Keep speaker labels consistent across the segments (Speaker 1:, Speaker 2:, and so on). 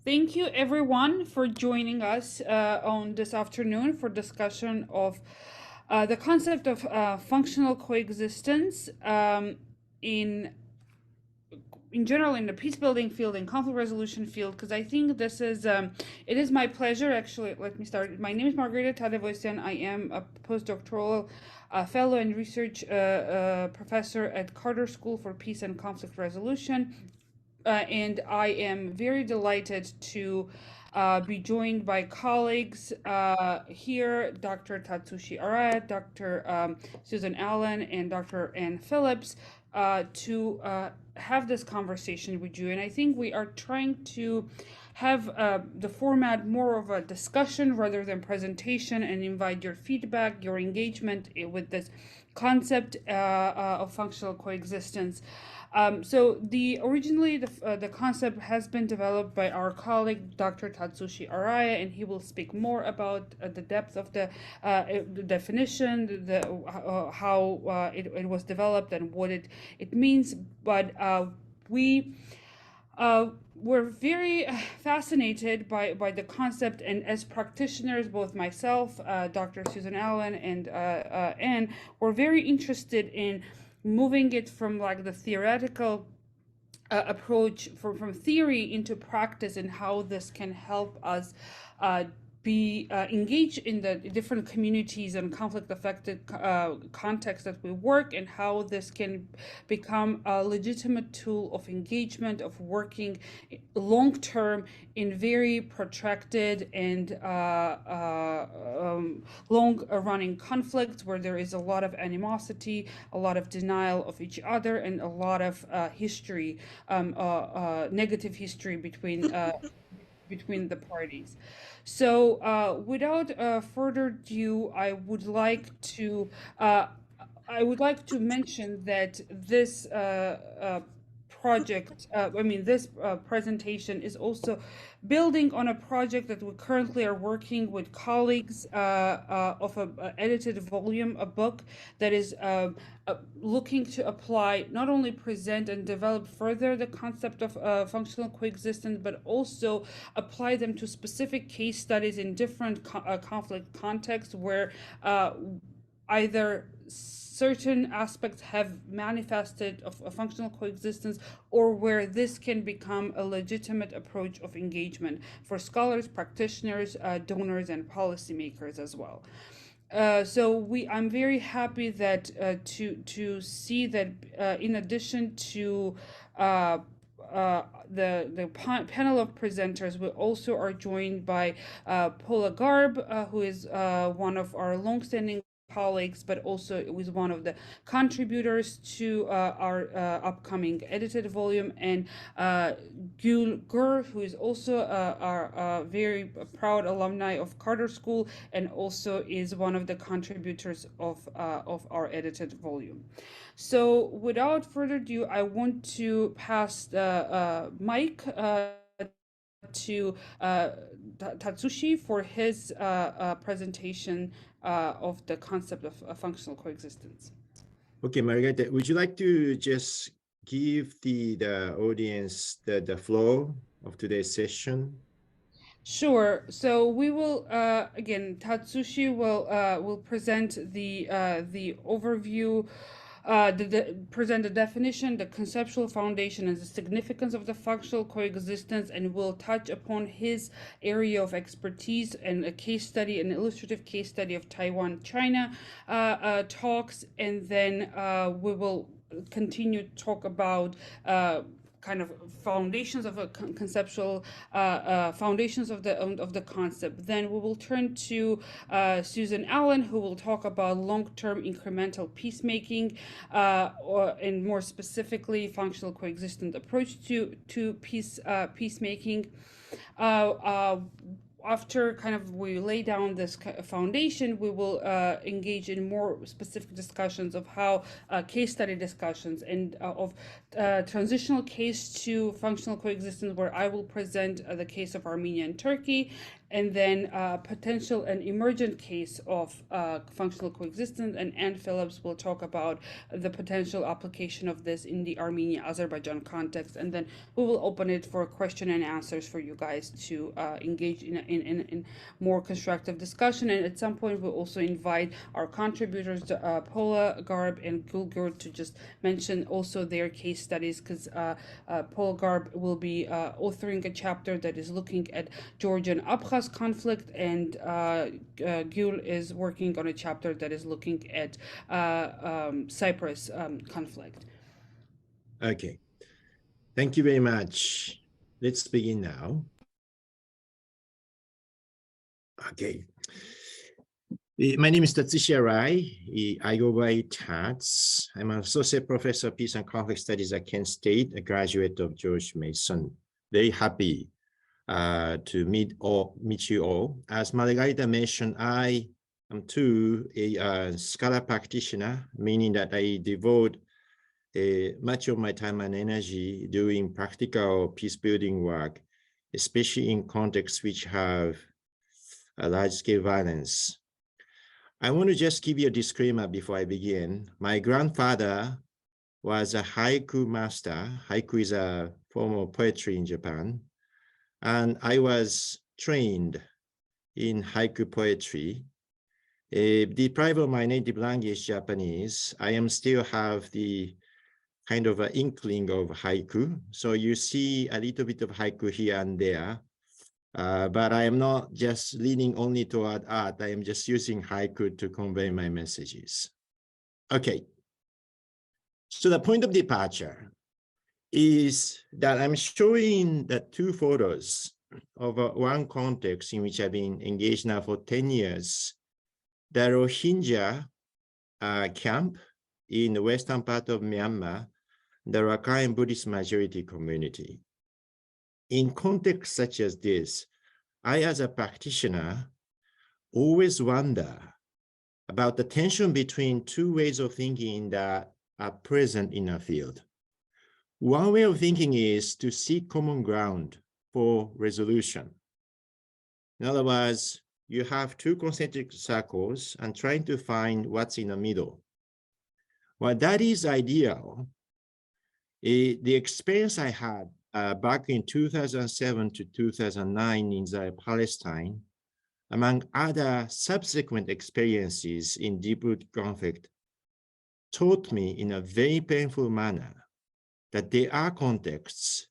Speaker 1: Thank you everyone for joining us on this afternoon for discussion of the concept of functional coexistence in general in the peace building field and conflict resolution field, because I think this is it is my pleasure. Actually, let me start. My name is Margarita Tadevosyan. I am a postdoctoral fellow and research professor at Carter School for Peace and Conflict Resolution, and I am very delighted to be joined by colleagues here, Dr. Tatsushi Arai, Dr. Susan Allen, and Dr. Ann Phillips, to have this conversation with you. And I think we are trying to have the format more of a discussion rather than presentation, and invite your feedback, your engagement with this concept of functional coexistence. So originally the concept has been developed by our colleague Dr. Tatsushi Arai, and he will speak more about the depth of the definition, how it was developed and what it means. But we were very fascinated by the concept, and as practitioners, both myself, Dr. Susan Allen, and Anne, were very interested in moving it from like the theoretical approach from theory into practice, and how this can help us be engaged in the different communities and conflict affected contexts that we work, and how this can become a legitimate tool of engagement, of working long term in very protracted and long running conflicts where there is a lot of animosity, a lot of denial of each other, and a lot of history, negative history between the parties. So without further ado, I would like to mention that this project, this presentation is also building on a project that we currently are working with colleagues of an edited volume, a book that is looking to apply, not only present and develop further the concept of functional coexistence, but also apply them to specific case studies in different conflict contexts where either certain aspects have manifested of a functional coexistence, or where this can become a legitimate approach of engagement for scholars, practitioners, donors, and policymakers as well. So I'm very happy that to see that in addition to the panel of presenters, we also are joined by Paula Garb, who is one of our longstanding colleagues, but also was one of the contributors to our upcoming edited volume, and Gül Gur, who is also our very proud alumni of Carter School, and also is one of the contributors of our edited volume. So without further ado, I want to pass the mic to Tatsushi for his presentation of the concept of functional coexistence.
Speaker 2: Okay, Margarita, would you like to just give the audience the flow of today's session?
Speaker 1: Sure. So we will again, Tatsushi will present the overview, present the definition, the conceptual foundation, and the significance of the functional coexistence, and will touch upon his area of expertise and a case study, an illustrative case study of Taiwan-China talks, and then we will continue to talk about kind of foundations of a conceptual foundations of the concept. Then we will turn to Susan Allen, who will talk about long-term incremental peacemaking, and more specifically functional coexistent approach to peacemaking. After kind of we lay down this foundation, we will engage in more specific discussions of how case study discussions and of transitional case to functional coexistence, where I will present the case of Armenia and Turkey, and then potential and emergent case of functional coexistence, and Phillips will talk about the potential application of this in the Armenia-Azerbaijan context, and then we will open it for question and answers for you guys to engage in more constructive discussion. And at some point we'll also invite our contributors, Paula, Garb, and Gulgur, to just mention also their case studies, because Paula Garb will be authoring a chapter that is looking at Georgian Abkhaz conflict, and Gul is working on a chapter that is looking at Cyprus conflict.
Speaker 2: Okay, thank you very much. Let's begin now. Okay. My name is Tatsushi Arai. I go by Tats. I'm an associate professor of peace and conflict studies at Kent State, a graduate of George Mason. Very happy to meet you all. As Margarita mentioned, I am too a scholar practitioner, meaning that I devote much of my time and energy doing practical peace building work, especially in contexts which have a large-scale violence. I want to just give you a disclaimer before I begin. My grandfather was a haiku master. Haiku is a form of poetry in Japan. And I was trained in haiku poetry. Deprived of my native language, Japanese, I am still have the kind of an inkling of haiku. So you see a little bit of haiku here and there. But I am not just leaning only toward art. I am just using haiku to convey my messages. Okay. So the point of departure is that I'm showing the two photos of one context in which I've been engaged now for 10 years. The Rohingya camp in the western part of Myanmar, the Rakhine Buddhist majority community. In contexts such as this, I, as a practitioner, always wonder about the tension between two ways of thinking that are present in a field. One way of thinking is to seek common ground for resolution. In other words, you have two concentric circles and trying to find what's in the middle. Well, that is ideal. The experience I had back in 2007 to 2009 in Palestine, among other subsequent experiences in deep-rooted conflict, taught me in a very painful manner that there are contexts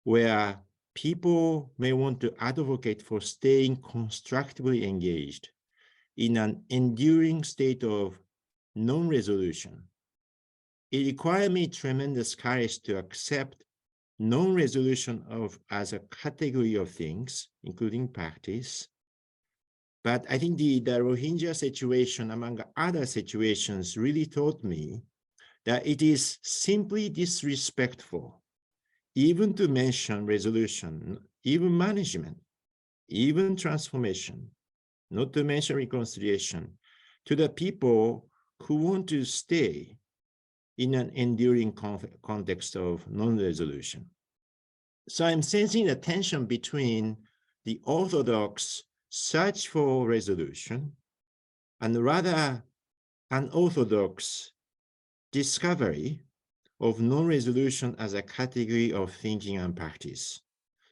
Speaker 2: where people may want to advocate for staying constructively engaged in an enduring state of non-resolution. It required me tremendous courage to accept non-resolution as a category of things, including practice. But I think the Rohingya situation, among other situations, really taught me that it is simply disrespectful, even to mention resolution, even management, even transformation, not to mention reconciliation, to the people who want to stay in an enduring context of non-resolution. So I'm sensing a tension between the orthodox search for resolution and rather unorthodox discovery of non-resolution as a category of thinking and practice.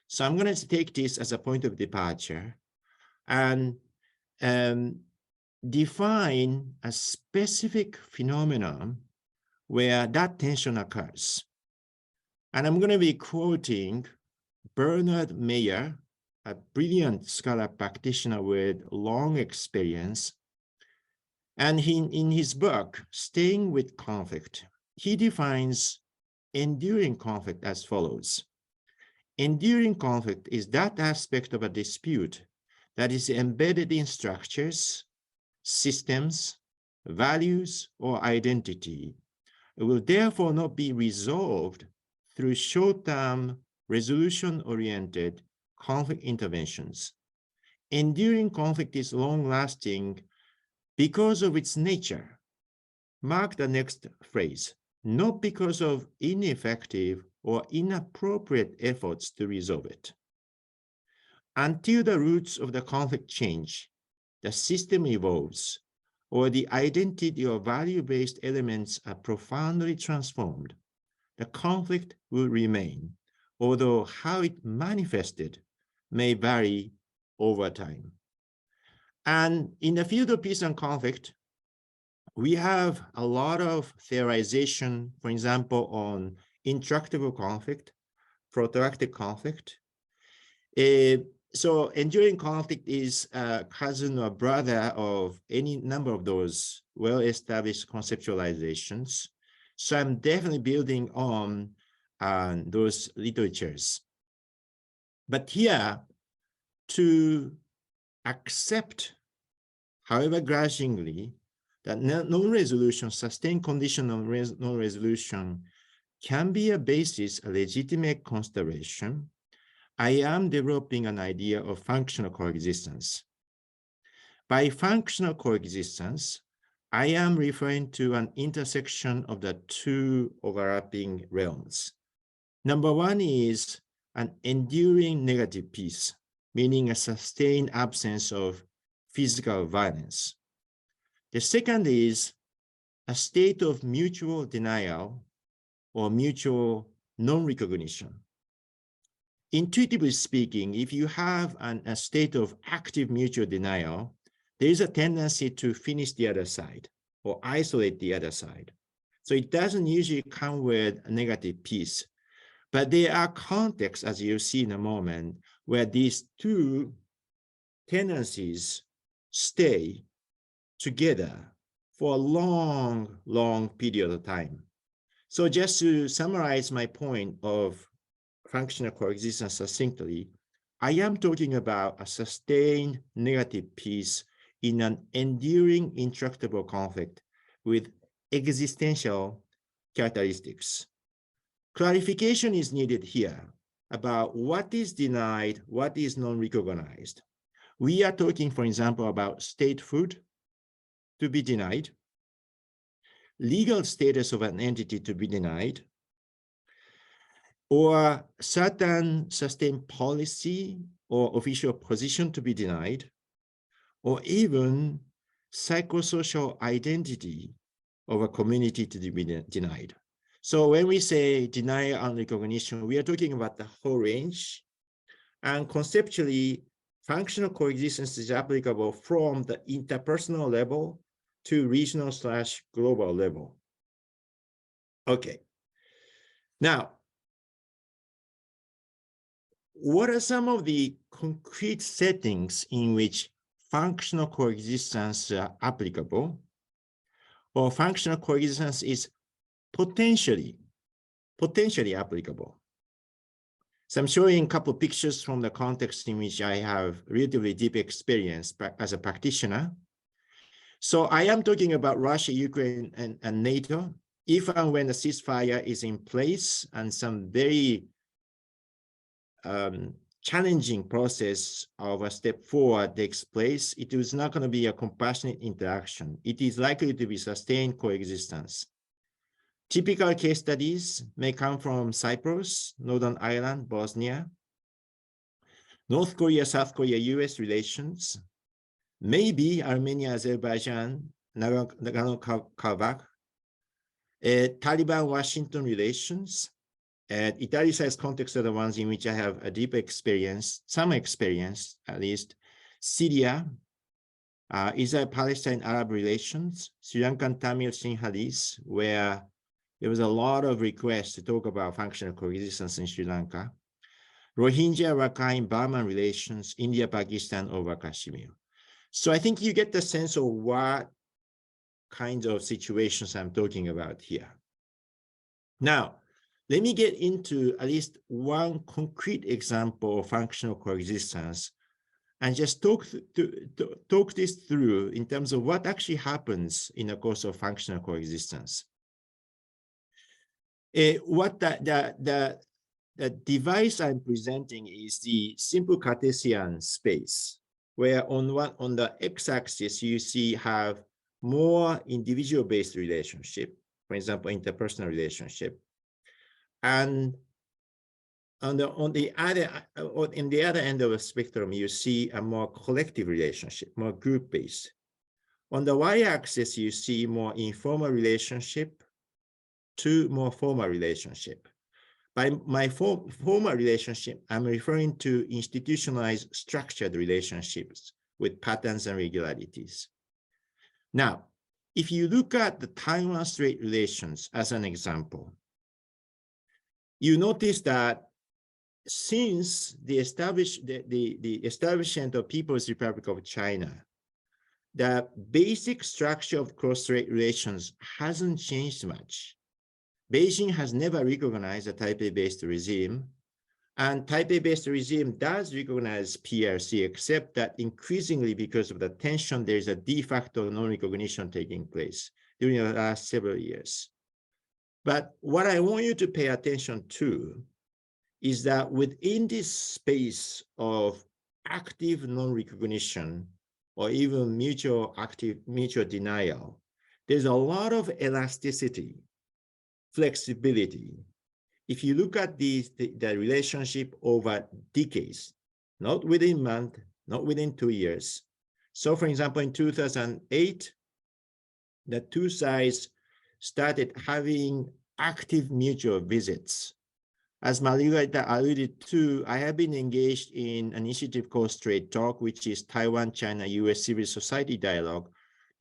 Speaker 2: So I'm going to take this as a point of departure and define a specific phenomenon where that tension occurs. And I'm going to be quoting Bernard Mayer, a brilliant scholar practitioner with long experience. And in his book, Staying with Conflict, he defines enduring conflict as follows. Enduring conflict is that aspect of a dispute that is embedded in structures, systems, values, or identity. It will therefore not be resolved through short-term, resolution-oriented conflict interventions. Enduring conflict is long-lasting because of its nature. Mark the next phrase, not because of ineffective or inappropriate efforts to resolve it. Until the roots of the conflict change, the system evolves, or the identity or value-based elements are profoundly transformed, the conflict will remain, although how it manifested may vary over time. And in the field of peace and conflict, we have a lot of theorization, for example, on intractable conflict, protracted conflict. So enduring conflict is a cousin or brother of any number of those well-established conceptualizations. So I'm definitely building on those literatures. But here, to accept, however grudgingly, that non-resolution, sustained condition of non-resolution can be a basis, a legitimate consideration, I am developing an idea of functional coexistence. By functional coexistence, I am referring to an intersection of the two overlapping realms. Number one is an enduring negative peace, meaning a sustained absence of physical violence. The second is a state of mutual denial or mutual non-recognition. Intuitively speaking, if you have a state of active mutual denial, there is a tendency to finish the other side or isolate the other side. So it doesn't usually come with a negative peace. But there are contexts, as you'll see in a moment, where these two tendencies stay together for a long, long period of time. So just to summarize my point of functional coexistence succinctly, I am talking about a sustained negative peace in an enduring intractable conflict with existential characteristics. Clarification is needed here about what is denied, what is non-recognized. We are talking, for example, about statehood to be denied, legal status of an entity to be denied, or certain sustained policy or official position to be denied, or even psychosocial identity of a community to be denied. So when we say denial and recognition, we are talking about the whole range. And conceptually, functional coexistence is applicable from the interpersonal level to regional/global level. Okay. Now, what are some of the concrete settings in which functional coexistence are applicable? Or functional coexistence is potentially applicable. So I'm showing a couple of pictures from the context in which I have relatively deep experience as a practitioner. So I am talking about Russia, Ukraine, and NATO. If and when the ceasefire is in place and some very challenging process of a step forward takes place, it is not going to be a compassionate interaction. It is likely to be sustained coexistence. Typical case studies may come from Cyprus, Northern Ireland, Bosnia, North Korea, South Korea, US relations, maybe Armenia, Azerbaijan, Nagorno-Karabakh, Taliban-Washington relations. Italy-size contexts are the ones in which I have a deep experience, some experience at least. Syria, Israel-Palestine-Arab relations, Sri Lankan Tamil Sinhalese, where there was a lot of requests to talk about functional coexistence in Sri Lanka. Rohingya, Rakhine, Burma relations, India, Pakistan over Kashmir. So I think you get the sense of what kinds of situations I'm talking about here. Now, let me get into at least one concrete example of functional coexistence and just talk this through in terms of what actually happens in the course of functional coexistence. What the device I'm presenting is the simple Cartesian space, where on the x-axis you have more individual-based relationship, for example, interpersonal relationship, and in the other end of the spectrum, you see a more collective relationship, more group-based. On the y-axis, you see more informal relationship to more formal relationship. By my formal relationship, I'm referring to institutionalized structured relationships with patterns and regularities. Now, if you look at the Taiwan Strait relations as an example, you notice that since the establishment of People's Republic of China, the basic structure of cross-strait relations hasn't changed much. Beijing has never recognized a Taipei-based regime, and Taipei-based regime does recognize PRC, except that increasingly because of the tension, there is a de facto non-recognition taking place during the last several years. But what I want you to pay attention to is that within this space of active non-recognition or even mutual denial, there's a lot of elasticity, flexibility. If you look at the relationship over decades, not within month, not within 2 years. So for example, in 2008, the two sides started having active mutual visits. As Margarita alluded to, I have been engaged in an initiative called Straight Talk, which is Taiwan, China, US civil society dialogue.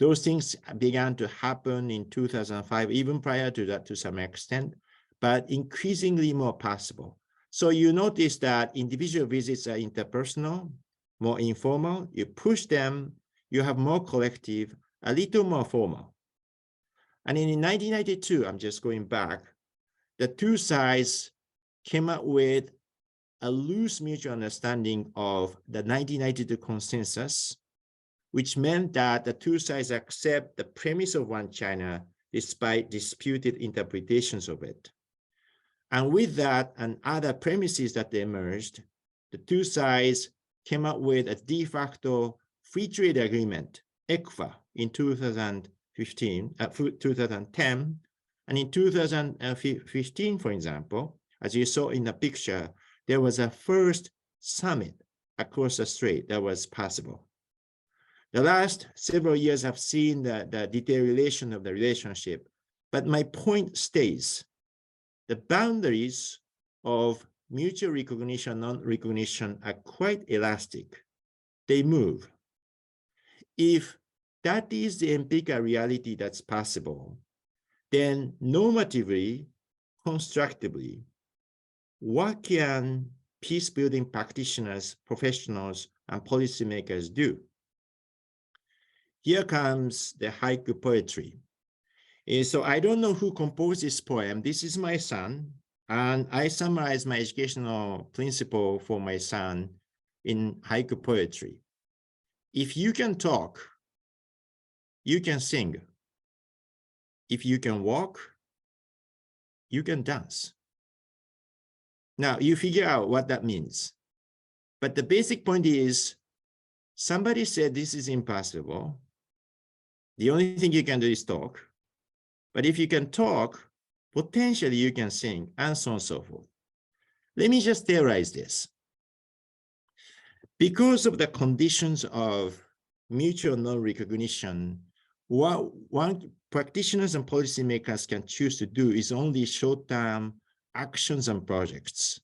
Speaker 2: Those things began to happen in 2005, even prior to that to some extent, but increasingly more possible. So you notice that individual visits are interpersonal, more informal. You push them, you have more collective, a little more formal. And in 1992, I'm just going back, the two sides came up with a loose mutual understanding of the 1992 consensus, which meant that the two sides accept the premise of one China despite disputed interpretations of it. And with that and other premises that emerged, the two sides came up with a de facto free trade agreement, ECFA, in 2010. And in 2015, for example, as you saw in the picture, there was a first summit across the strait that was possible. The last several years have seen the deterioration of the relationship, but my point stays. The boundaries of mutual recognition, non-recognition are quite elastic. They move. If that is the empirical reality that's possible, then normatively, constructively, what can peace-building practitioners, professionals, and policymakers do? Here comes the haiku poetry. So I don't know who composed this poem. This is my son, and I summarize my educational principle for my son in haiku poetry. If you can talk, you can sing. If you can walk, you can dance. Now, you figure out what that means. But the basic point is, somebody said this is impossible. The only thing you can do is talk. But if you can talk, potentially you can sing, and so on and so forth. Let me just theorize this. Because of the conditions of mutual non-recognition, what one practitioners and policymakers can choose to do is only short-term actions and projects.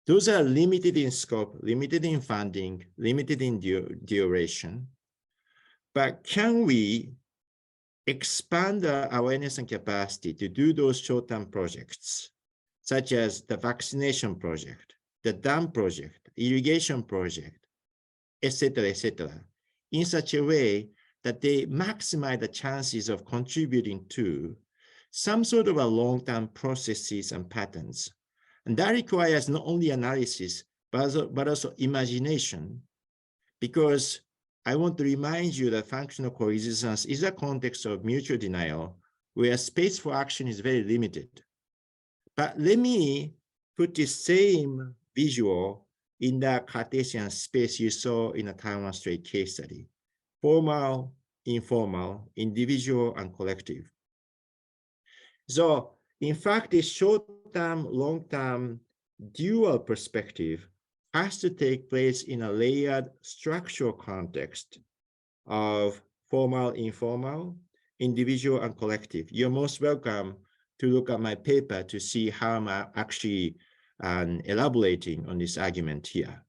Speaker 2: Those are limited in scope, limited in funding, limited in duration. But can we expand our awareness and capacity to do those short-term projects, such as the vaccination project, the dam project, irrigation project, etc., in such a way that they maximize the chances of contributing to some sort of a long-term processes and patterns. And that requires not only analysis, but also imagination, because I want to remind you that functional coexistence is a context of mutual denial where space for action is very limited. But let me put the same visual in the Cartesian space you saw in the Taiwan Strait case study: formal, informal, individual, and collective. So in fact, the short-term, long-term dual perspective has to take place in a layered structural context of formal, informal, individual, and collective. You're most welcome to look at my paper to see how I'm actually elaborating on this argument here.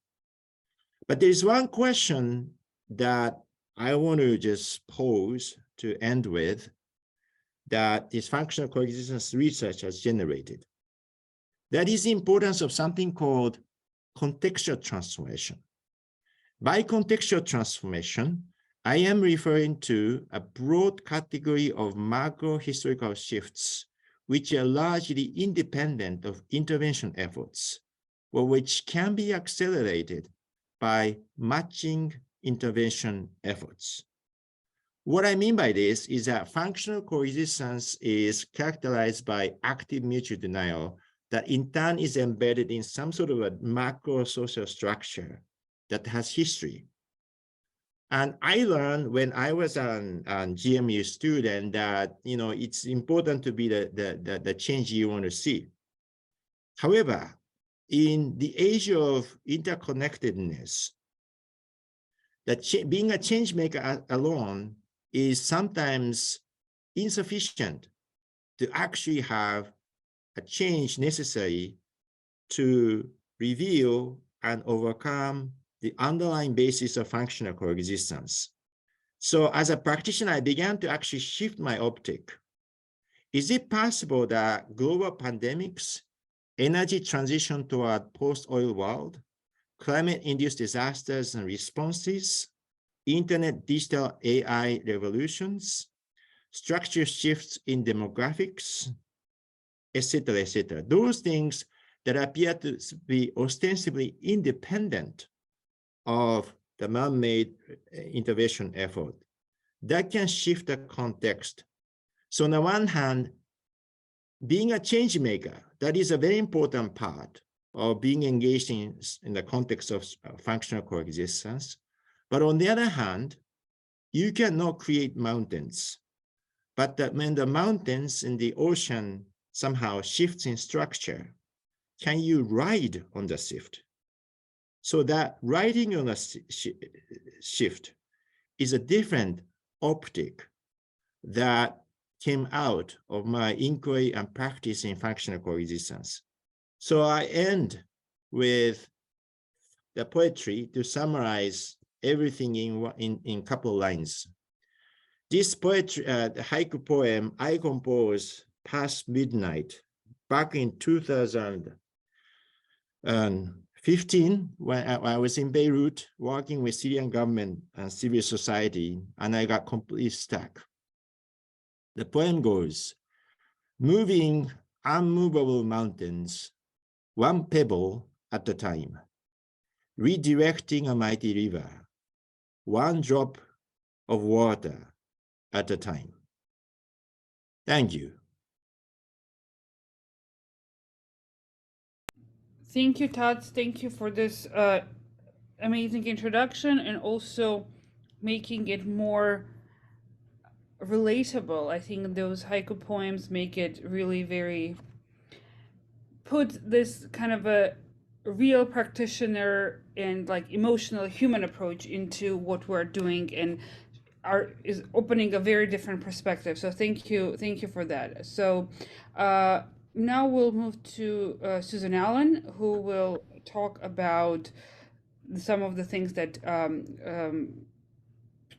Speaker 2: But there is one question that I want to just pose to end with that this functional coexistence research has generated. That is the importance of something called contextual transformation. By contextual transformation, I am referring to a broad category of macro-historical shifts which are largely independent of intervention efforts, or which can be accelerated by matching intervention efforts. What I mean by this is that functional coexistence is characterized by active mutual denial that in turn is embedded in some sort of a macro social structure that has history. And I learned when I was a GMU student that, you know, it's important to be the change you want to see. However, in the age of interconnectedness, that being a change maker alone is sometimes insufficient to actually have a change necessary to reveal and overcome the underlying basis of functional coexistence. So as a practitioner, I began to actually shift my optic. Is it possible that global pandemics, energy transition toward post-oil world, climate-induced disasters and responses, internet digital AI revolutions, structural shifts in demographics, etc., those things that appear to be ostensibly independent of the man-made intervention effort, that can shift the context. So on the one hand, being a change maker, that is a very important part of being engaged in the context of functional coexistence. But on the other hand, you cannot create mountains. But when the mountains in the ocean somehow shifts in structure, can you ride on the shift? So that riding on a shift is a different optic that came out of my inquiry and practice in functional coexistence. So I end with the poetry to summarize everything in a couple lines. This poetry, the haiku poem, I composed past midnight back in 2015 when I was in Beirut working with Syrian government and civil society, and I got completely stuck. The poem goes, moving unmovable mountains, one pebble at a time, redirecting a mighty river, one drop of water at a time. Thank you.
Speaker 1: Thank you, Tats. Thank you for this amazing introduction and also making it more relatable. I think those haiku poems make it really very, put this kind of a real practitioner and like emotional human approach into what we're doing and is opening a very different perspective. So thank you for that. So now we'll move to Susan Allen, who will talk about some of the things that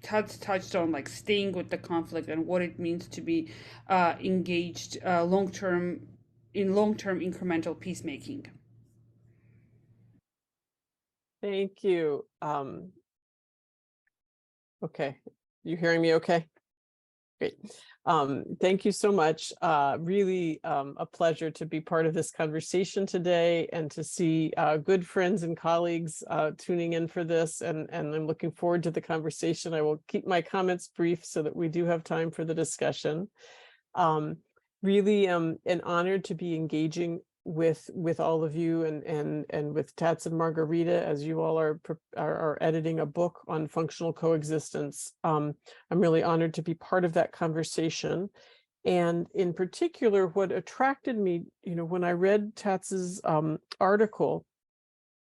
Speaker 1: touched on, like staying with the conflict and what it means to be engaged long-term incremental peacemaking.
Speaker 3: Thank you. Okay, you hearing me okay? Great. Thank you so much. Really a pleasure to be part of this conversation today and to see good friends and colleagues tuning in for this. And I'm looking forward to the conversation. I will keep my comments brief so that we do have time for the discussion. Really an honor to be engaging with all of you and with Tats and Margarita, as you all are editing a book on functional coexistence. I'm really honored to be part of that conversation. And in particular, what attracted me, when I read Tats's article,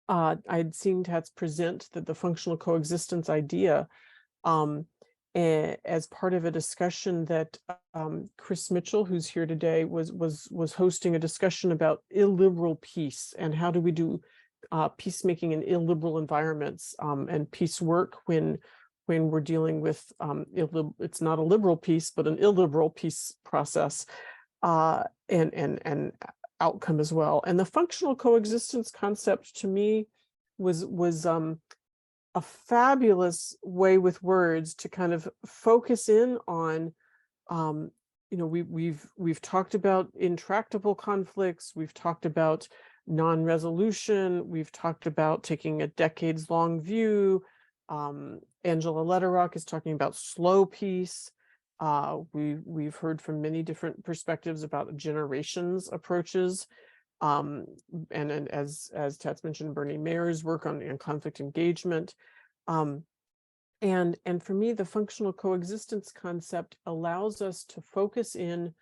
Speaker 3: I'd seen Tats present the functional coexistence idea as part of a discussion that Chris Mitchell, who's here today, was hosting a discussion about illiberal peace and how do we do peacemaking in illiberal environments and peace work when we're dealing with it's not a liberal peace but an illiberal peace process and outcome as well. And the functional coexistence concept to me was a fabulous way with words to kind of focus in on we've talked about intractable conflicts, we've talked about non-resolution, we've talked about taking a decades-long view. Angela Lederach is talking about slow peace. We've heard from many different perspectives about generations approaches. And as Tats mentioned, Bernie Mayer's work on conflict engagement. And for me, the functional coexistence concept allows us to focus in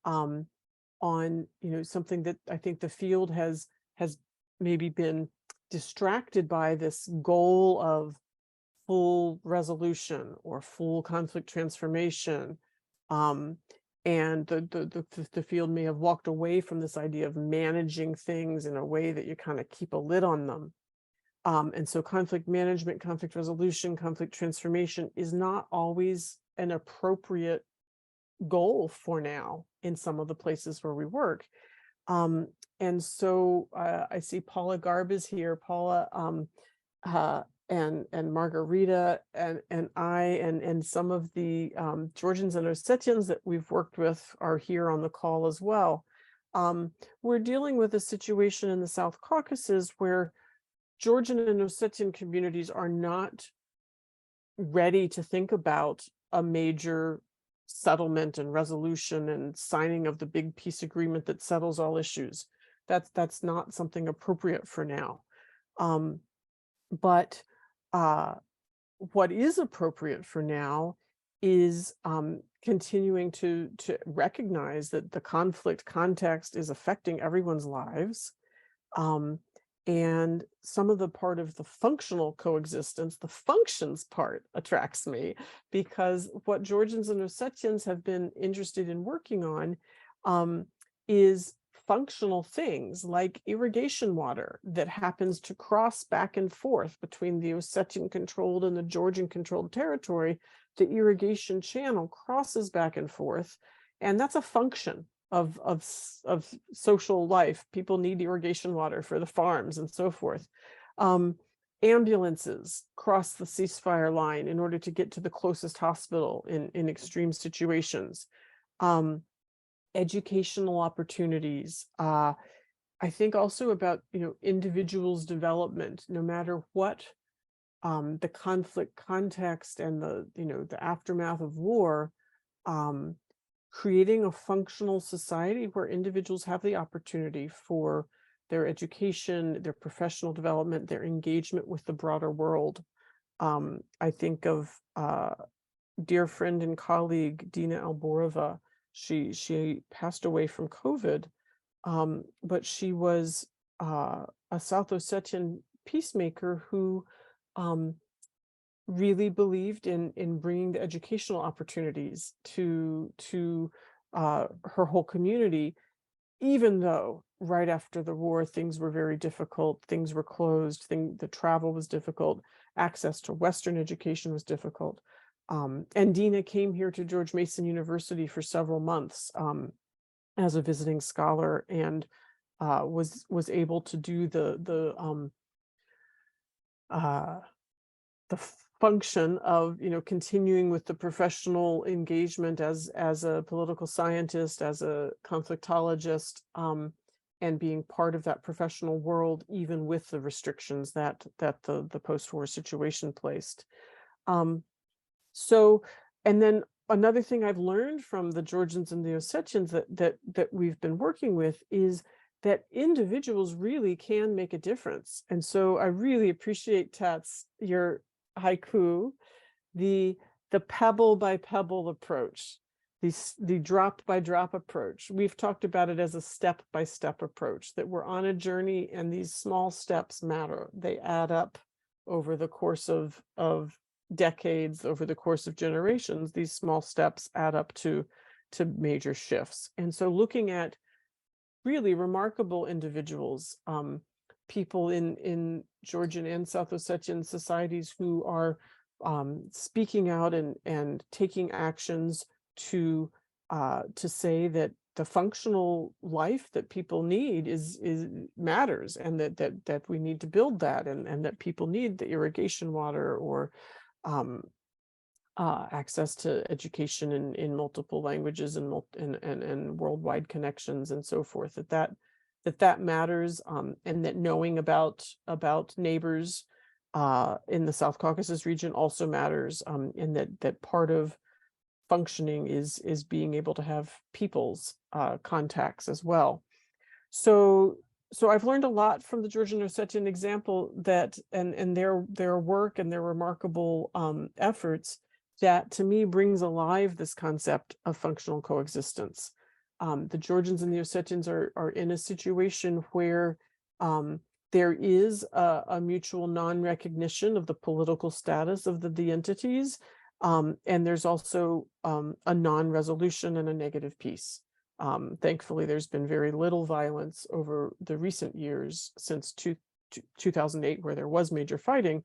Speaker 3: on something that I think the field has maybe been distracted by, this goal of full resolution or full conflict transformation. And the field may have walked away from this idea of managing things in a way that you kind of keep a lid on them. And so conflict management, conflict resolution, conflict transformation is not always an appropriate goal for now in some of the places where we work. And so I see Paula Garb is here. Paula and Margarita and I and some of the Georgians and Ossetians that we've worked with are here on the call as well. We're dealing with a situation in the South Caucasus where Georgian and Ossetian communities are not ready to think about a major settlement and resolution and signing of the big peace agreement that settles all issues. That's not something appropriate for now. But what is appropriate for now is continuing to recognize that the conflict context is affecting everyone's lives. And some of the part of the functional coexistence, the functions part, attracts me, because what Georgians and Ossetians have been interested in working on is functional things like irrigation water that happens to cross back and forth between the Ossetian-controlled and the Georgian-controlled territory. The irrigation channel crosses back and forth, and that's a function of social life. People need irrigation water for the farms and so forth. Ambulances cross the ceasefire line in order to get to the closest hospital in extreme situations. Educational opportunities. I think also about individuals' development, no matter what the conflict context and the aftermath of war. Creating a functional society where individuals have the opportunity for their education, their professional development, their engagement with the broader world. I think of dear friend and colleague Dina Alborova. She passed away from COVID, but she was a South Ossetian peacemaker who really believed in bringing the educational opportunities to her whole community, even though right after the war things were very difficult, things were closed, the travel was difficult, access to Western education was difficult. And Dina came here to George Mason University for several months as a visiting scholar, and was able to do the function of continuing with the professional engagement as a political scientist, as a conflictologist, and being part of that professional world, even with the restrictions that the post-war situation placed. So, and then another thing I've learned from the Georgians and the Ossetians that we've been working with is that individuals really can make a difference. And so I really appreciate, Tats, your haiku, the pebble by pebble approach. the drop by drop approach. We've talked about it as a step by step approach, that we're on a journey and these small steps matter. They add up over the course of decades, over the course of generations. These small steps add up to major shifts. And so looking at really remarkable individuals, people in Georgian and South Ossetian societies who are speaking out and taking actions to say that the functional life that people need is matters, and that we need to build that, and that people need the irrigation water or access to education in multiple languages and worldwide connections and so forth, that matters, and that knowing about neighbors in the South Caucasus region also matters, and that part of functioning is being able to have people's contacts as well. So I've learned a lot from the Georgian Ossetian example, that and their work and their remarkable efforts, that to me brings alive this concept of functional coexistence. The Georgians and the Ossetians are in a situation where there is a mutual non-recognition of the political status of the entities, and there's also a non-resolution and a negative peace. Thankfully, there's been very little violence over the recent years since 2008, where there was major fighting,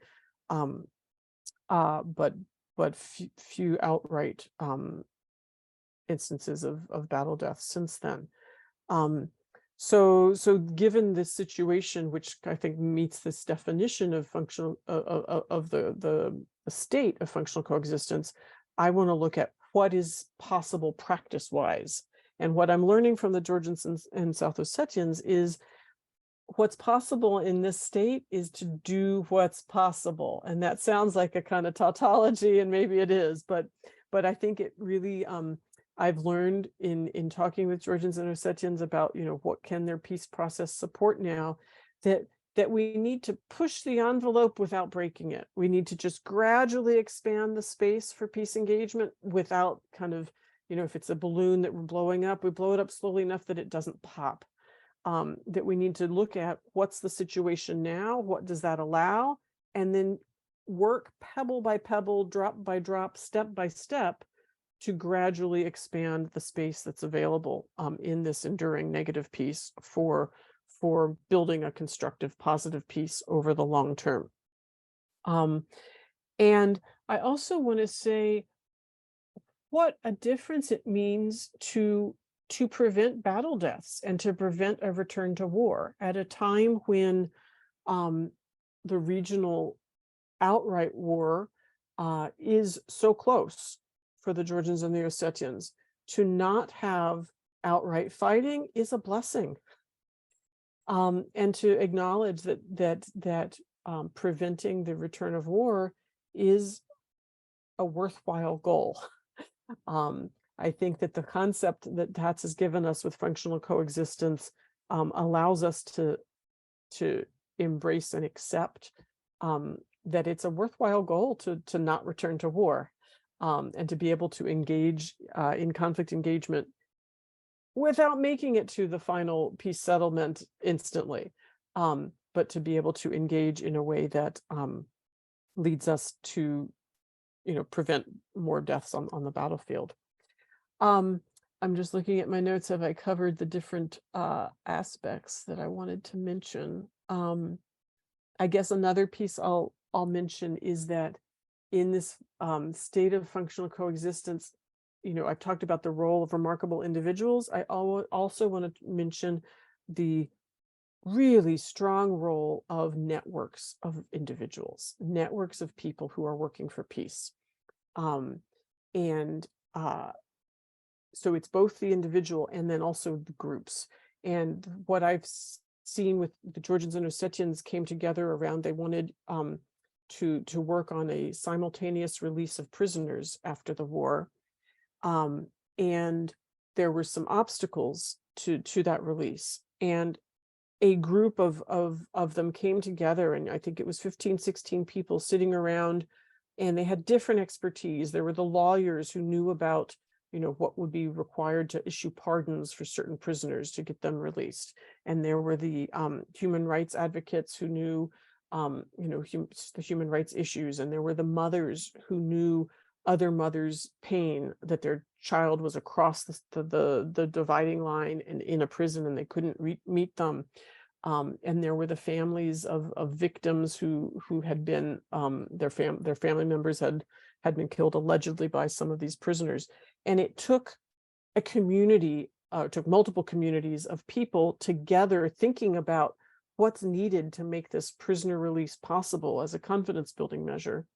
Speaker 3: but few outright instances of battle deaths since then. So given this situation, which I think meets this definition of functional of the state of functional coexistence, I want to look at what is possible practice-wise. And what I'm learning from the Georgians and South Ossetians is what's possible in this state is to do what's possible. And that sounds like a kind of tautology, and maybe it is, but I think it really, I've learned in talking with Georgians and Ossetians about, what can their peace process support now, that we need to push the envelope without breaking it. We need to just gradually expand the space for peace engagement without kind of, if it's a balloon that we're blowing up, we blow it up slowly enough that it doesn't pop. That we need to look at what's the situation now, what does that allow, and then work pebble by pebble, drop by drop, step by step to gradually expand the space that's available in this enduring negative peace for building a constructive, positive peace over the long term. And I also want to say what a difference it means to prevent battle deaths and to prevent a return to war at a time when the regional outright war is so close for the Georgians and the Ossetians. To not have outright fighting is a blessing, and to acknowledge that preventing the return of war is a worthwhile goal. I think that the concept that Tats has given us with functional coexistence allows us to embrace and accept that it's a worthwhile goal to not return to war, and to be able to engage in conflict engagement without making it to the final peace settlement instantly, but to be able to engage in a way that leads us to, prevent more deaths on the battlefield. I'm just looking at my notes. Have I covered the different aspects that I wanted to mention? I guess another piece I'll mention is that in this state of functional coexistence, I've talked about the role of remarkable individuals. I also want to mention the really strong role of networks of individuals, networks of people who are working for peace. So it's both the individual and then also the groups. And what I've seen with the Georgians and Ossetians came together around, they wanted to work on a simultaneous release of prisoners after the war. And there were some obstacles to that release. And a group of them came together, and I think it was 15, 16 people sitting around, and they had different expertise. There were the lawyers who knew about what would be required to issue pardons for certain prisoners to get them released. And there were the human rights advocates who knew, the human rights issues. And there were the mothers who knew other mothers' pain, that their child was across the dividing line and in a prison and they couldn't meet them. And there were the families of victims who had been, their family members had been killed allegedly by some of these prisoners. And it took a community, took multiple communities of people together thinking about what's needed to make this prisoner release possible as a confidence building measure.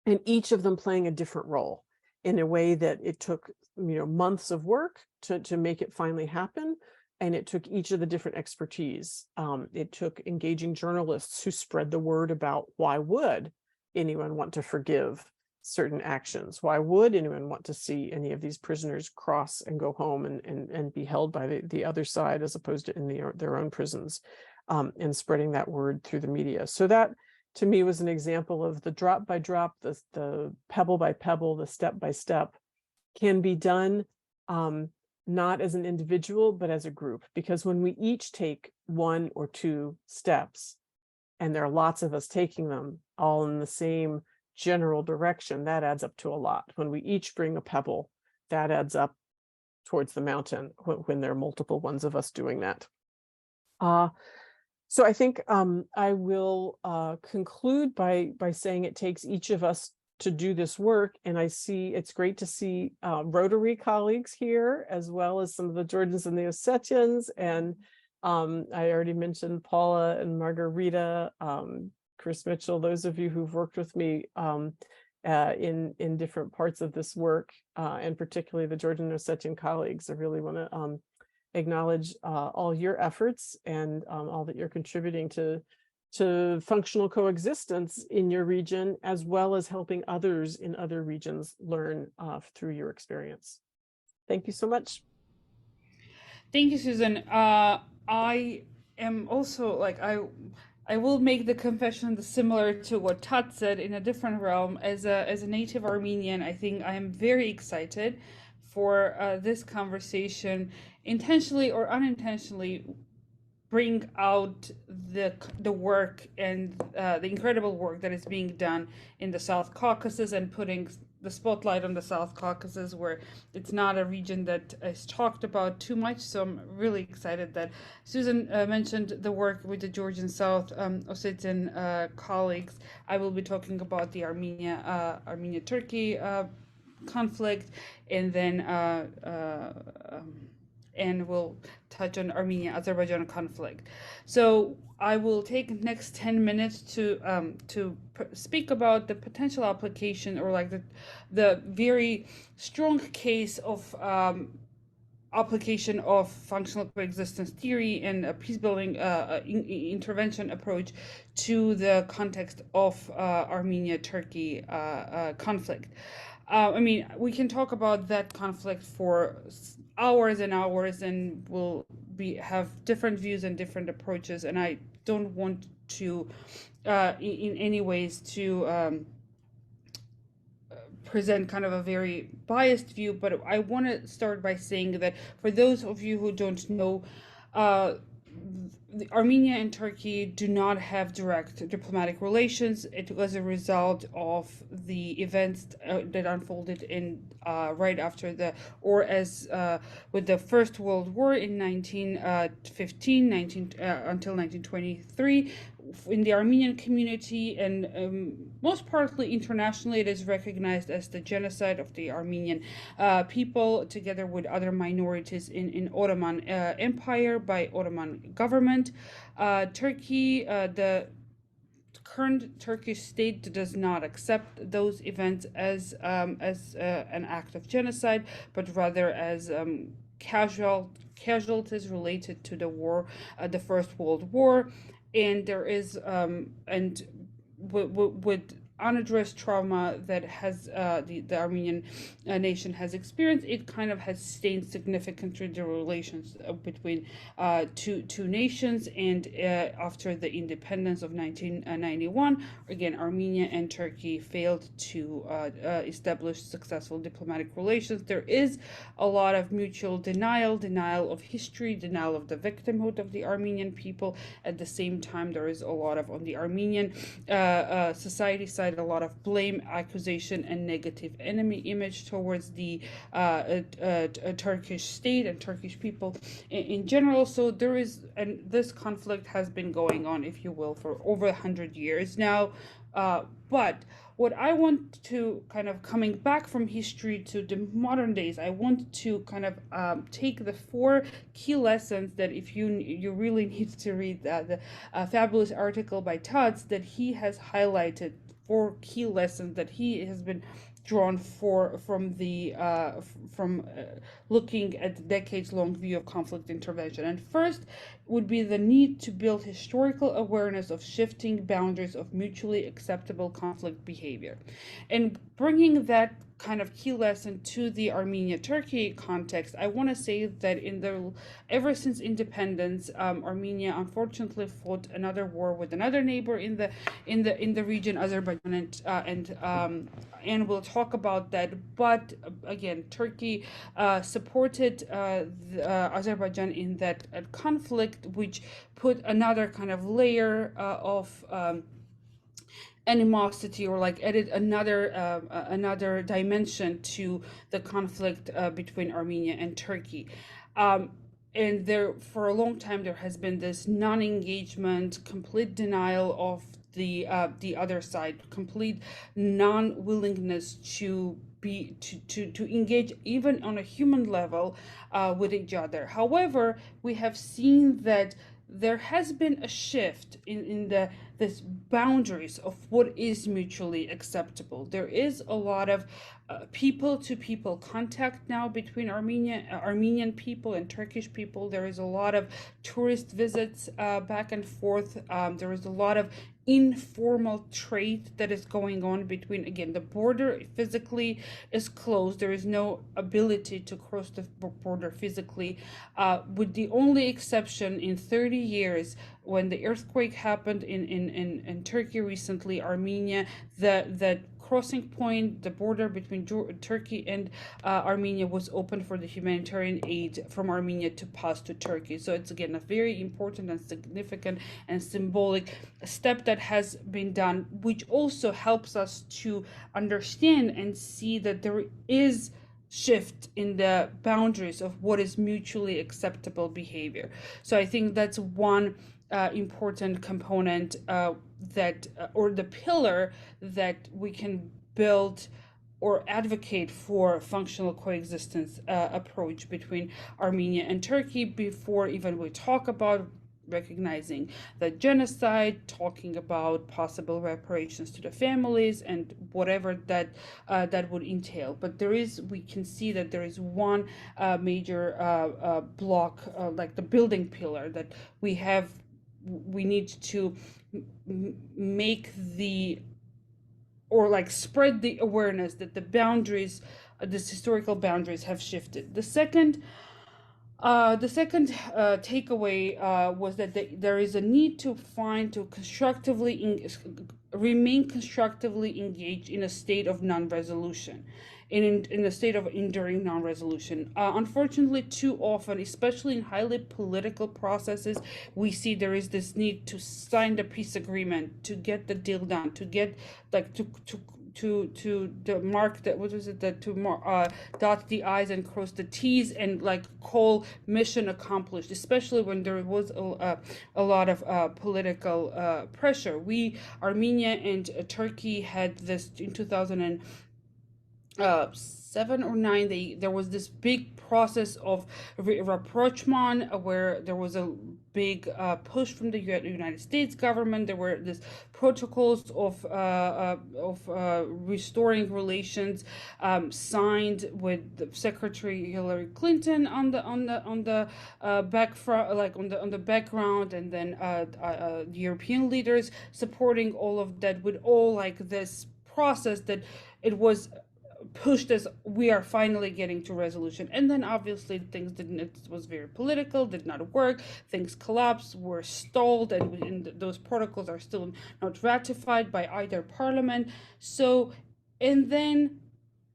Speaker 3: And each of them playing a different role in a way that it took, months of work to make it finally happen. And it took each of the different expertise. It took engaging journalists who spread the word about why would anyone want to forgive certain actions? Why would anyone want to see any of these prisoners cross and go home and be held by the other side as opposed to in their own prisons, and spreading that word through the media. So that, to me, was an example of the drop by drop, the pebble by pebble, the step by step can be done, not as an individual, but as a group. Because when we each take one or two steps, and there are lots of us taking them all in the same general direction, that adds up to a lot. When we each bring a pebble, that adds up towards the mountain when there are multiple ones of us doing that. So I think I will conclude by saying it takes each of us to do this work. And it's great to see Rotary colleagues here, as well as some of the Georgians and the Ossetians. And I already mentioned Paula and Margarita, Chris Mitchell, those of you who've worked with me in different parts of this work, and particularly the Georgian and Ossetian colleagues. I really want to acknowledge all your efforts and all that you're contributing to functional coexistence in your region, as well as helping others in other regions learn through your experience. Thank you so much.
Speaker 1: Thank you, Susan. I am also I will make the confession similar to what Tat said in a different realm. As a native Armenian, I think I am very excited for this conversation, intentionally or unintentionally, bring out the work and the incredible work that is being done in the South Caucasus, and putting the spotlight on the South Caucasus, where it's not a region that is talked about too much. So I'm really excited that Susan mentioned the work with the Georgian South Ossetian colleagues. I will be talking about the Armenia-Turkey conflict, and then and we'll touch on Armenia-Azerbaijan conflict. So I will take next 10 minutes to speak about the potential application, or the very strong case of application of functional coexistence theory and a peace-building intervention approach to the context of Armenia-Turkey conflict. I mean, we can talk about that conflict for hours and hours, and we'll have different views and different approaches. And I don't want to, in any ways, to present kind of a very biased view. But I want to start by saying that for those of you who don't know, Armenia and Turkey do not have direct diplomatic relations. It was a result of the events that unfolded in right after with the First World War in 1915 until 1923. In the Armenian community, and most partly internationally, it is recognized as the genocide of the Armenian people, together with other minorities in Ottoman Empire by Ottoman government. Turkey, the current Turkish state, does not accept those events as an act of genocide, but rather as casualties related to the war, the First World War. And there is with unaddressed trauma that has the Armenian nation has experienced, it kind of has stained significantly the relations between two nations. And after the independence of 1991, again, Armenia and Turkey failed to establish successful diplomatic relations. There is a lot of mutual denial of history, denial of the victimhood of the Armenian people. At the same time, there is a lot of, on the Armenian society side, a lot of blame, accusation, and negative enemy image towards the Turkish state and Turkish people in general. So there is, and this conflict has been going on, if you will, for over 100 years now. But what I want to kind of, coming back from history to the modern days, I want to kind of take the 4 key lessons that, if you really need to read the fabulous article by Tats, that he has highlighted 4 key lessons that he has been drawn from looking at the decades-long view of conflict intervention. And first would be the need to build historical awareness of shifting boundaries of mutually acceptable conflict behavior. And bringing that kind of key lesson to the Armenia-Turkey context, I want to say that ever since independence, Armenia unfortunately fought another war with another neighbor in the region, Azerbaijan, and we'll talk about that. But again, Turkey supported Azerbaijan in that conflict, which put another kind of layer of animosity, or like added another dimension to the conflict between Armenia and Turkey. And there, for a long time, there has been this non-engagement, complete denial of the other side, complete non-willingness to engage even on a human level with each other. However, we have seen that there has been a shift in this boundaries of what is mutually acceptable. There is a lot of people-to-people contact now between Armenian people and Turkish people. There is a lot of tourist visits back and forth. There is a lot of informal trade that is going on between, again, the border physically is closed. There is no ability to cross the border physically, with the only exception in 30 years when the earthquake happened in Turkey recently, Armenia, the crossing point, the border between Turkey and Armenia was open for the humanitarian aid from Armenia to pass to Turkey. So it's, again, a very important and significant and symbolic step that has been done, which also helps us to understand and see that there is shift in the boundaries of what is mutually acceptable behavior. So I think that's one important component or the pillar that we can build or advocate for functional coexistence approach between Armenia and Turkey before even we talk about recognizing the genocide, talking about possible reparations to the families and whatever that would entail. But we can see that there is one major block, like the building pillar, that we need to make spread the awareness that the boundaries, this historical boundaries, have shifted. The second takeaway was that there is a need to remain constructively engaged in a state of non-resolution, in a state of enduring non-resolution. Unfortunately, too often, especially in highly political processes, we see there is this need to sign the peace agreement, to get the deal done, to get to mark that, what was it, that to dot the I's and cross the T's and call mission accomplished, especially when there was a lot of political pressure. Armenia and Turkey had this in 2000 7 or 9, there was this big process of rapprochement, where there was a big push from the United States government. There were these protocols of restoring relations signed with Secretary Hillary Clinton on the back front, like on the background, and then European leaders supporting all of that, with all like this process that it was pushed as we are finally getting to resolution. And then obviously things didn't, it was very political, did not work, things collapsed, were stalled, and those protocols are still not ratified by either parliament. So, and then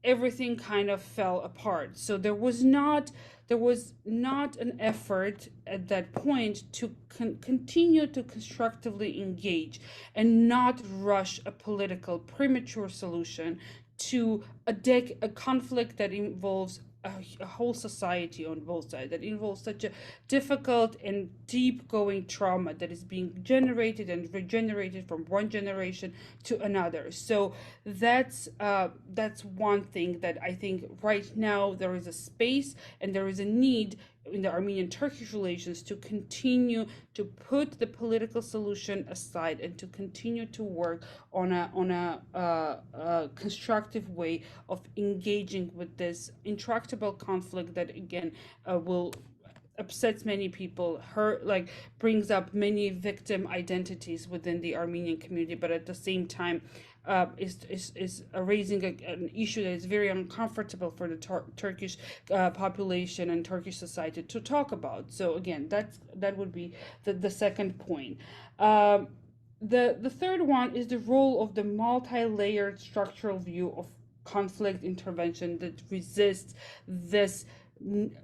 Speaker 1: everything kind of fell apart. So there was not an effort at that point to continue to constructively engage and not rush a political premature solution to a conflict that involves a whole society on both sides, that involves such a difficult and deep going trauma that is being generated and regenerated from one generation to another. So that's one thing that I think right now there is a space and there is a need in the Armenian-Turkish relations to continue to put the political solution aside and to continue to work on a constructive way of engaging with this intractable conflict that again will upsets many people, brings up many victim identities within the Armenian community, but at the same time is raising an issue that is very uncomfortable for the Turkish population and Turkish society to talk about. So again, that would be the second point. The third one is the role of the multi-layered structural view of conflict intervention that resists this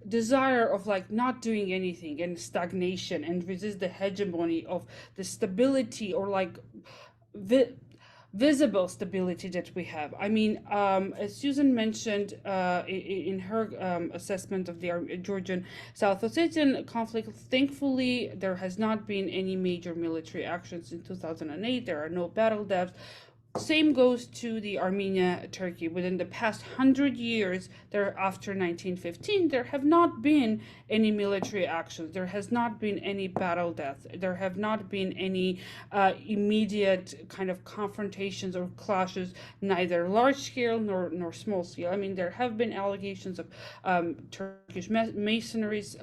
Speaker 1: desire of like not doing anything and stagnation, and resist the hegemony of the stability or like visible stability that we have. I mean, as Susan mentioned in her assessment of the Georgian South Ossetian conflict, thankfully there has not been any major military actions in 2008. There are no battle deaths. Same goes to the Armenia-Turkey. Within the past 100 years, after 1915, there have not been any military actions. There has not been any battle deaths. There have not been any immediate kind of confrontations or clashes, neither large scale nor small scale. I mean, there have been allegations of Turkish mercenaries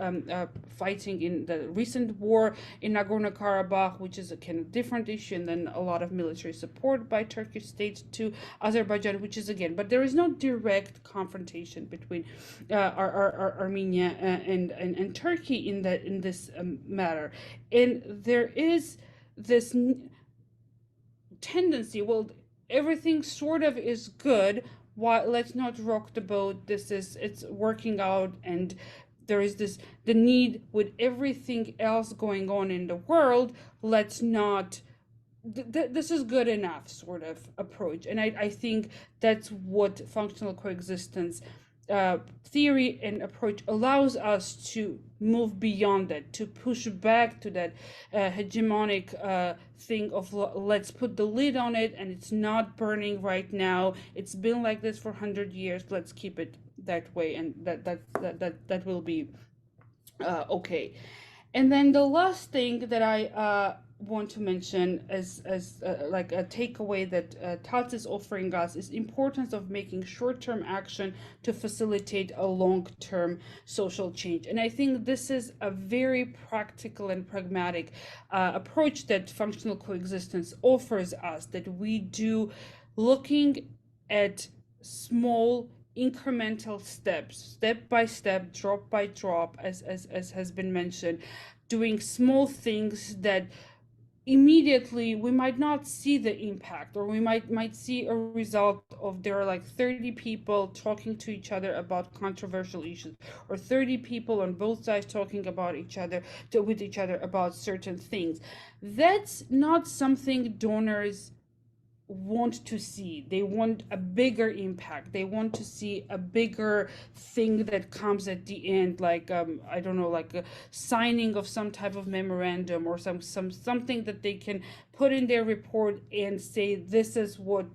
Speaker 1: fighting in the recent war in Nagorno-Karabakh, which is a kind of different issue, and then a lot of military support by Turkish state to Azerbaijan, which is again, but there is no direct confrontation between Armenia and Turkey in this matter, and there is this tendency. Well, everything sort of is good. Why? Let's not rock the boat. It's working out, and there is the need with everything else going on in the world. Let's not. This is good enough sort of approach, and I think that's what functional coexistence theory and approach allows us to move beyond that, to push back to that hegemonic thing of let's put the lid on it, and it's not burning right now. It's been like this for 100 years. Let's keep it that way, and that will be okay. And then the last thing that I want to mention as like a takeaway that Tats is offering us is the importance of making short-term action to facilitate a long-term social change. And I think this is a very practical and pragmatic approach that functional coexistence offers us, that we do, looking at small incremental steps, step by step, drop by drop, as has been mentioned, doing small things that immediately we might not see the impact, or we might see a result of there are like 30 people talking to each other about controversial issues, or 30 people on both sides talking about with each other about certain things. That's not something donors want to see. They want a bigger impact. They want to see a bigger thing that comes at the end, like I don't know, like a signing of some type of memorandum or something that they can put in their report and say this is what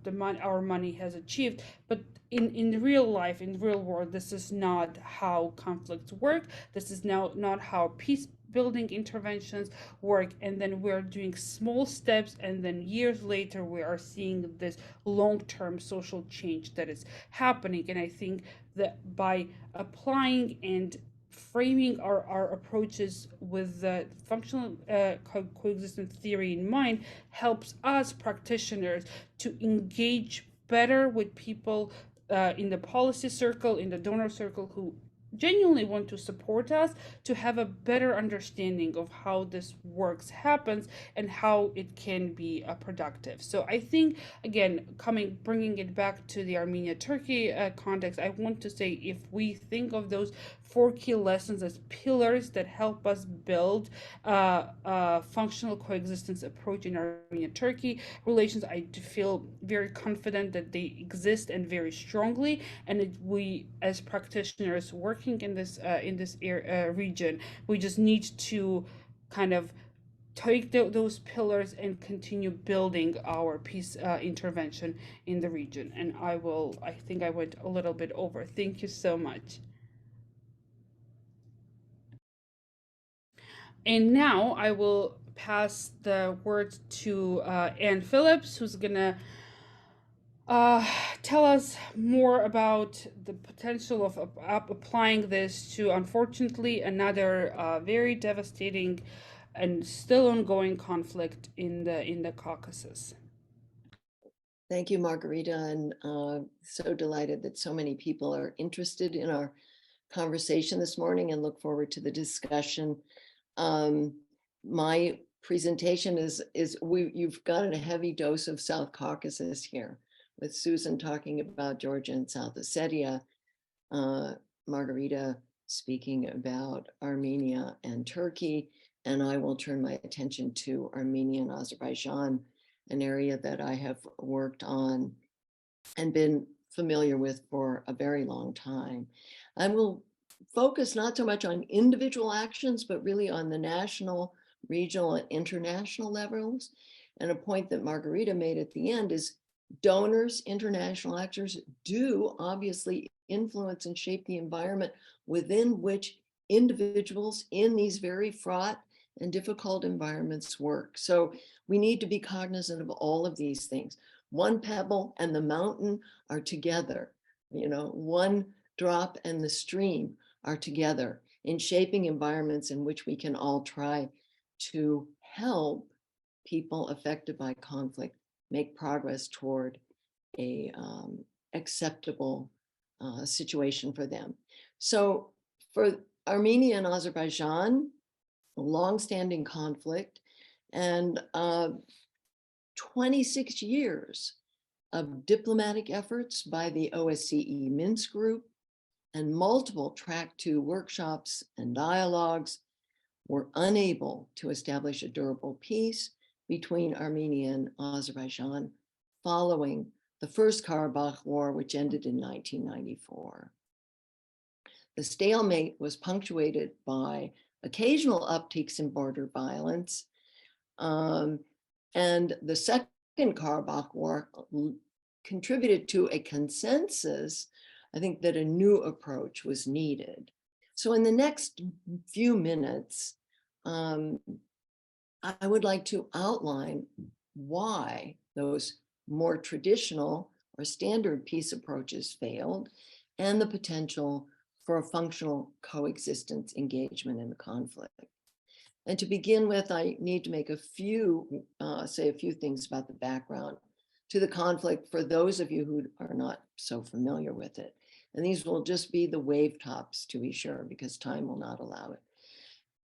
Speaker 1: our money has achieved. But in real life, in the real world, this is not how conflicts work. This is now not how peace building interventions work. And then we're doing small steps, and then years later we are seeing this long-term social change that is happening. And I think that by applying and framing our approaches with the functional coexistence theory in mind helps us practitioners to engage better with people in the policy circle, in the donor circle, who genuinely want to support us, to have a better understanding of how this works happens and how it can be productive. So I think, again, bringing it back to the Armenia-Turkey context, I want to say, if we think of those 4 key lessons as pillars that help us build a functional coexistence approach in Armenia-Turkey relations, I feel very confident that they exist, and very strongly. And we, as practitioners working in this region, we just need to kind of take those pillars and continue building our peace intervention in the region. And I think I went a little bit over. Thank you so much. And now I will pass the word to Anne Phillips, who's gonna tell us more about the potential of applying this to, unfortunately, another very devastating and still ongoing conflict in the Caucasus.
Speaker 4: Thank you, Margarita, and so delighted that so many people are interested in our conversation this morning, and look forward to the discussion. My presentation you've gotten a heavy dose of South Caucasus here, with Susan talking about Georgia and South Ossetia, Margarita speaking about Armenia and Turkey, and I will turn my attention to Armenia and Azerbaijan, an area that I have worked on and been familiar with for a very long time. I will focus not so much on individual actions, but really on the national, regional, and international levels. And a point that Margarita made at the end is donors, international actors do obviously influence and shape the environment within which individuals in these very fraught and difficult environments work. So we need to be cognizant of all of these things. One pebble and the mountain are together, one drop and the stream are together in shaping environments in which we can all try to help people affected by conflict make progress toward a acceptable situation for them. So for Armenia and Azerbaijan, a long-standing conflict, and 26 years of diplomatic efforts by the OSCE Minsk group, and multiple track 2 workshops and dialogues were unable to establish a durable peace between Armenia and Azerbaijan following the First Karabakh War, which ended in 1994. The stalemate was punctuated by occasional upticks in border violence, and the Second Karabakh War contributed to a consensus, I think, that a new approach was needed. So in the next few minutes, I would like to outline why those more traditional or standard peace approaches failed, and the potential for a functional coexistence engagement in the conflict. And to begin with, I need to make say a few things about the background to the conflict for those of you who are not so familiar with it. And these will just be the wave tops, to be sure, because time will not allow it.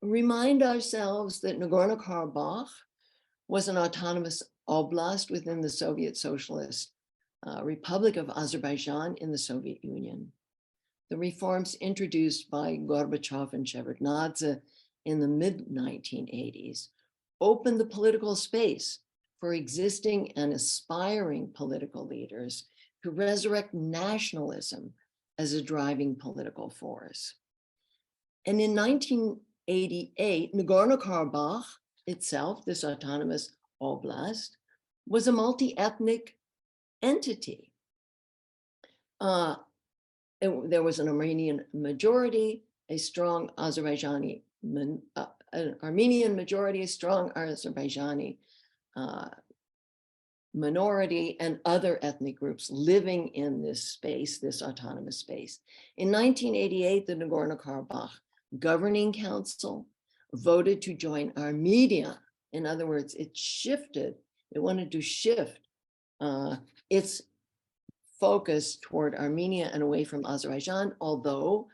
Speaker 4: Remind ourselves that Nagorno-Karabakh was an autonomous oblast within the Soviet Socialist Republic of Azerbaijan in the Soviet Union. The reforms introduced by Gorbachev and Shevardnadze in the mid-1980s opened the political space for existing and aspiring political leaders to resurrect nationalism as a driving political force. And in 1988, Nagorno-Karabakh itself, this autonomous oblast, was a multi-ethnic entity. There was an Armenian majority, a strong Azerbaijani, an Armenian majority, a strong Azerbaijani minority, and other ethnic groups living in this space, this autonomous space. In 1988, the Nagorno-Karabakh Governing Council voted to join Armenia. In other words, it shifted, it wanted to shift its focus toward Armenia and away from Azerbaijan, although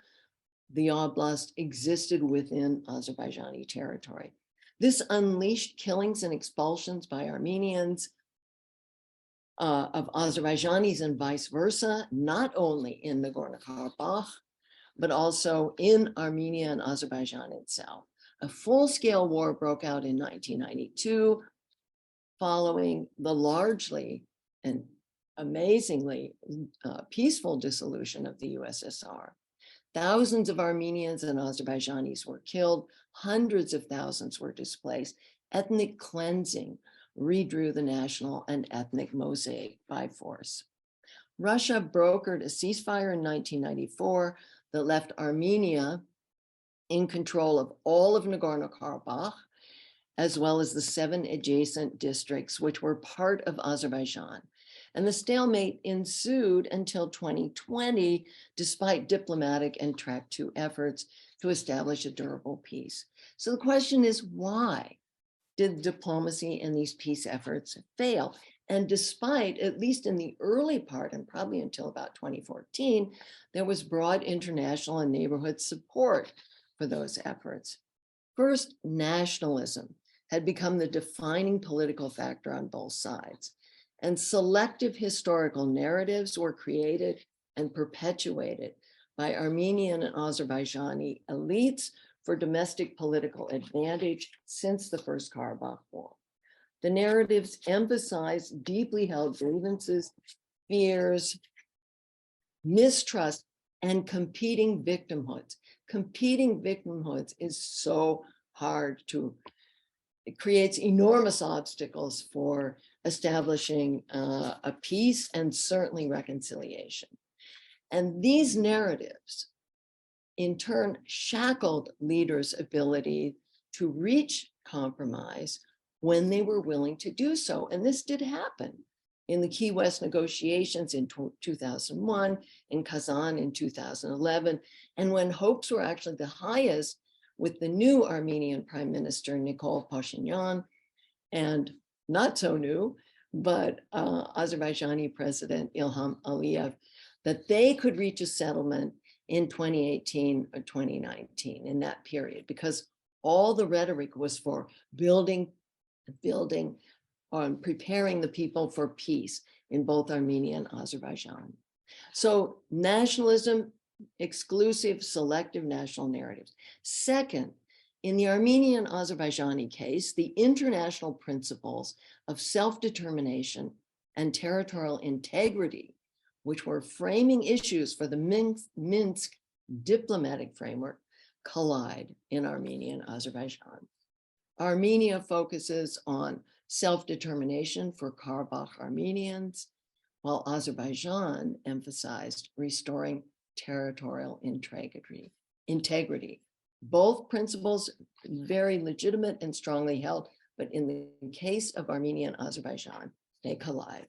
Speaker 4: the oblast existed within Azerbaijani territory. This unleashed killings and expulsions by Armenians of Azerbaijanis and vice versa, not only in Nagorno-Karabakh, but also in Armenia and Azerbaijan itself. A full-scale war broke out in 1992, following the largely and amazingly peaceful dissolution of the USSR. Thousands of Armenians and Azerbaijanis were killed, hundreds of thousands were displaced. Ethnic cleansing redrew the national and ethnic mosaic by force. Russia brokered a ceasefire in 1994 that left Armenia in control of all of Nagorno-Karabakh, as well as the 7 adjacent districts, which were part of Azerbaijan. And the stalemate ensued until 2020, despite diplomatic and Track 2 efforts to establish a durable peace. So the question is, why did diplomacy and these peace efforts fail? And despite, at least in the early part, and probably until about 2014, there was broad international and neighborhood support for those efforts. First, nationalism had become the defining political factor on both sides, and selective historical narratives were created and perpetuated by Armenian and Azerbaijani elites for domestic political advantage since the First Karabakh War. The narratives emphasize deeply held grievances, fears, mistrust, and competing victimhoods. Competing victimhoods is so hard to, it creates enormous obstacles for establishing a peace and certainly reconciliation. And these narratives, in turn, shackled leaders' ability to reach compromise when they were willing to do so. And this did happen in the Key West negotiations in 2001, in Kazan in 2011, and when hopes were actually the highest with the new Armenian Prime Minister, Nikol Pashinyan, and not so new, but Azerbaijani President Ilham Aliyev, that they could reach a settlement in 2018 or 2019, in that period, because all the rhetoric was for building on preparing the people for peace in both Armenia and Azerbaijan. So nationalism, exclusive, selective national narratives. Second, in the Armenian Azerbaijani case, the international principles of self-determination and territorial integrity, which were framing issues for the Minsk diplomatic framework, collide in Armenia and Azerbaijan. Armenia focuses on self-determination for Karabakh Armenians, while Azerbaijan emphasized restoring territorial integrity. Both principles very legitimate and strongly held, but in the case of Armenia and Azerbaijan, they collide.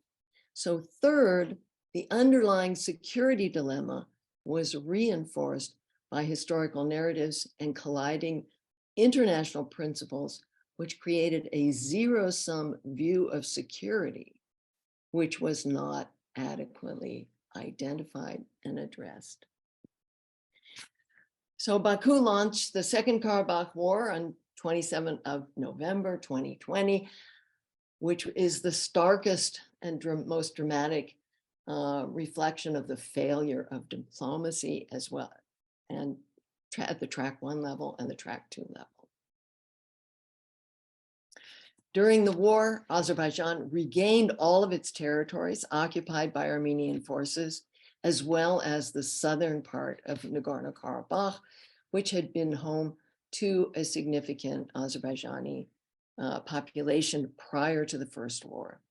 Speaker 4: So third, the underlying security dilemma was reinforced by historical narratives and colliding international principles, which created a zero-sum view of security, which was not adequately identified and addressed. So Baku launched the Second Karabakh War on 27th of November 2020, which is the starkest and most dramatic reflection of the failure of diplomacy as well, and at the Track 1 level and the Track 2 level. During the war, Azerbaijan regained all of its territories occupied by Armenian forces, as well as the southern part of Nagorno-Karabakh, which had been home to a significant Azerbaijani population prior to the First War.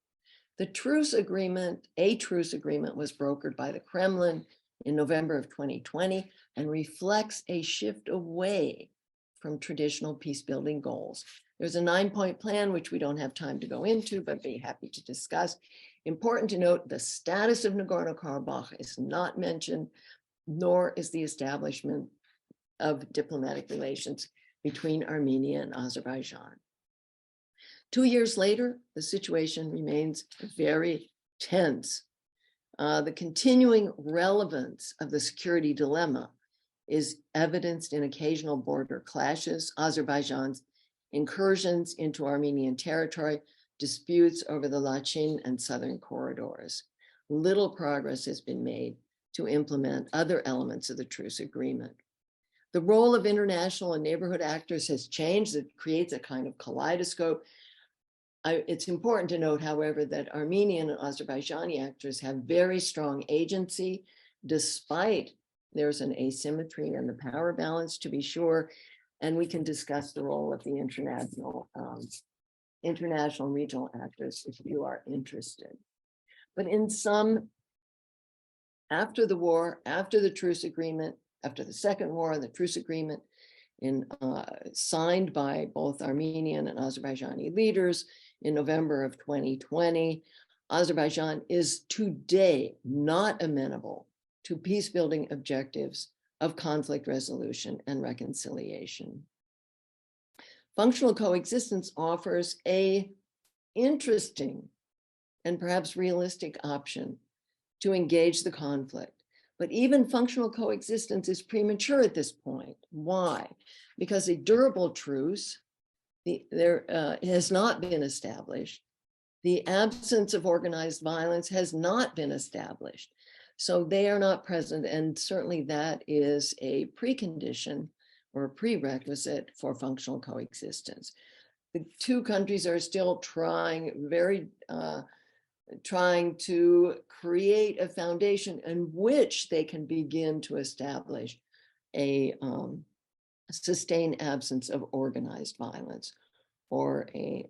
Speaker 4: A truce agreement was brokered by the Kremlin in November of 2020 and reflects a shift away from traditional peace-building goals. There's a 9-point plan, which we don't have time to go into, but be happy to discuss. Important to note, the status of Nagorno-Karabakh is not mentioned, nor is the establishment of diplomatic relations between Armenia and Azerbaijan. 2 years later, the situation remains very tense. The continuing relevance of the security dilemma is evidenced in occasional border clashes, Azerbaijan's incursions into Armenian territory, disputes over the Lachin and southern corridors. Little progress has been made to implement other elements of the truce agreement. The role of international and neighborhood actors has changed. It creates a kind of kaleidoscope. It's important to note, however, that Armenian and Azerbaijani actors have very strong agency, despite there's an asymmetry in the power balance, to be sure, and we can discuss the role of the international regional actors if you are interested. But in sum, after the war, after the truce agreement, after the Second War, the truce agreement signed by both Armenian and Azerbaijani leaders in November of 2020, Azerbaijan is today not amenable to peace-building objectives of conflict resolution and reconciliation. Functional coexistence offers an interesting and perhaps realistic option to engage the conflict. But even functional coexistence is premature at this point. Why? Because a durable truce has not been established. The absence of organized violence has not been established. So they are not present, and certainly that is a precondition or a prerequisite for functional coexistence. The two countries are still trying to create a foundation in which they can begin to establish a sustained absence of organized violence, or a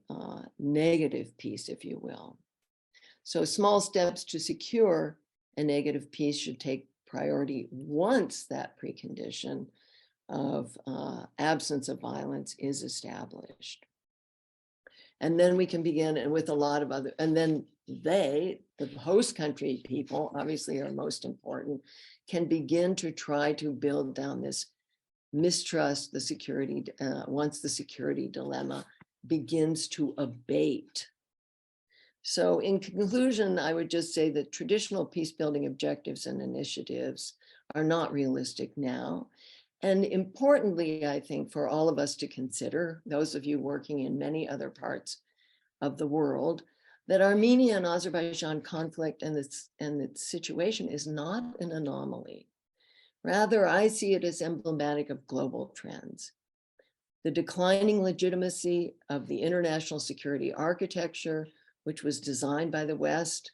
Speaker 4: negative peace, if you will. So small steps to secure a negative peace should take priority once that precondition of absence of violence is established. And then we can begin, and with a lot of other, and then the host country people, obviously are most important, can begin to try to build down this mistrust, the security, once the security dilemma begins to abate. So in conclusion, I would just say that traditional peace-building objectives and initiatives are not realistic now. And importantly, I think for all of us to consider, those of you working in many other parts of the world, that Armenia and Azerbaijan conflict and its situation is not an anomaly. Rather, I see it as emblematic of global trends. The declining legitimacy of the international security architecture, which was designed by the West,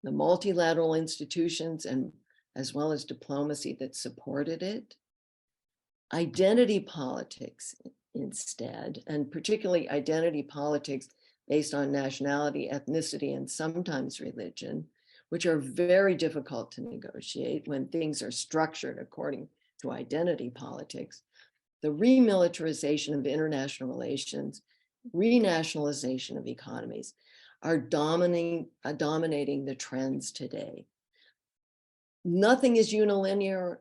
Speaker 4: the multilateral institutions, and as well as diplomacy that supported it. Identity politics instead, and particularly identity politics based on nationality, ethnicity, and sometimes religion, which are very difficult to negotiate when things are structured according to identity politics. The remilitarization of international relations, renationalization of economies are dominating the trends today. Nothing is unilinear,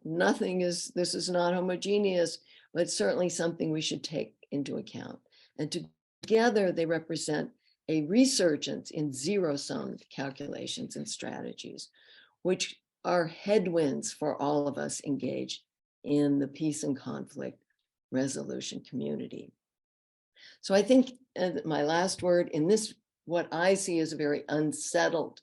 Speaker 4: this is not homogeneous, but it's certainly something we should take into account. And together they represent a resurgence in zero-sum calculations and strategies, which are headwinds for all of us engaged in the peace and conflict resolution community. So I think my last word in this, what I see as a very unsettled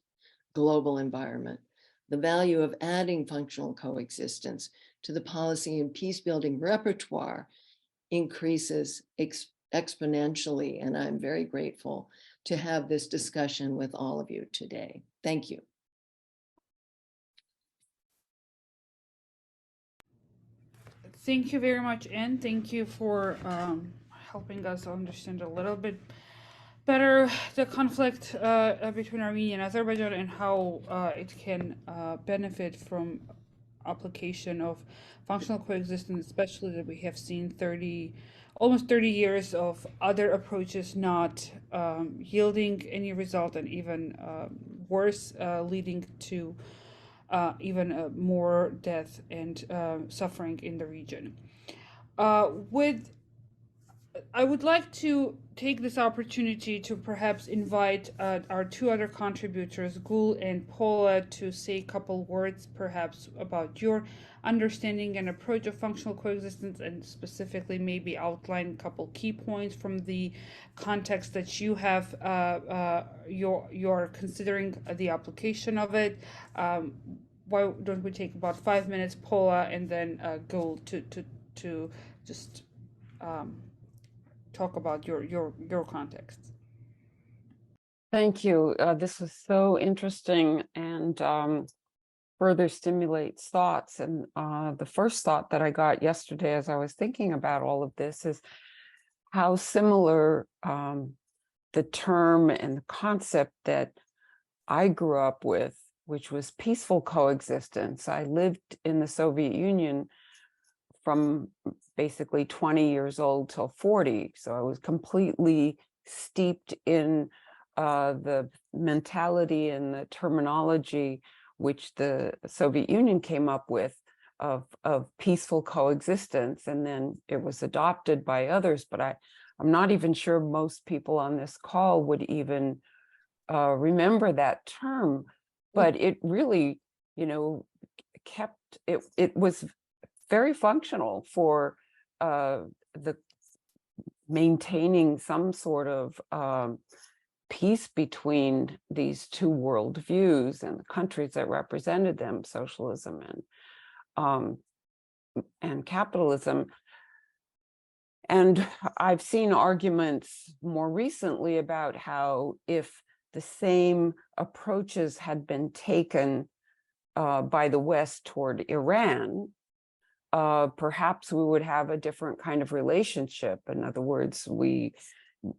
Speaker 4: global environment, the value of adding functional coexistence to the policy and peace building repertoire increases exponentially, and I'm very grateful to have this discussion with all of you today. Thank you.
Speaker 1: Thank you very much, Anne. Thank you for helping us understand a little bit better the conflict between Armenia and Azerbaijan and how it can benefit from application of functional coexistence, especially that we have seen almost 30 years of other approaches not yielding any result, and even worse, leading to even more death and suffering in the region. I would like to take this opportunity to perhaps invite our two other contributors, Gul and Paula, to say a couple words perhaps about your understanding and approach of functional coexistence, and specifically maybe outline a couple key points from the context that you have, you're considering the application of it. Why don't we take about 5 minutes, Paula, and then Gul to just talk about your context.
Speaker 3: Thank you. This was so interesting and further stimulates thoughts. And the first thought that I got yesterday as I was thinking about all of this is how similar the term and the concept that I grew up with, which was peaceful coexistence. I lived in the Soviet Union from basically 20 years old till 40. So I was completely steeped in the mentality and the terminology which the Soviet Union came up with of peaceful coexistence. And then it was adopted by others, but I'm not even sure most people on this call would even remember that term. But it really, it was very functional for the maintaining some sort of peace between these two worldviews and the countries that represented them, socialism and capitalism. And I've seen arguments more recently about how if the same approaches had been taken by the West toward Iran, perhaps we would have a different kind of relationship. In other words, we,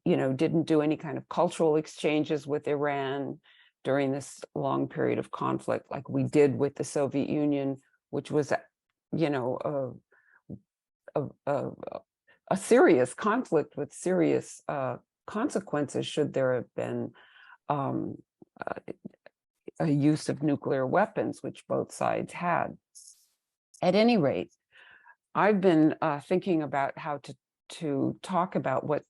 Speaker 3: didn't do any kind of cultural exchanges with Iran during this long period of conflict like we did with the Soviet Union, which was, a serious conflict with serious consequences should there have been a use of nuclear weapons, which both sides had. At any rate, I've been thinking about how to talk about what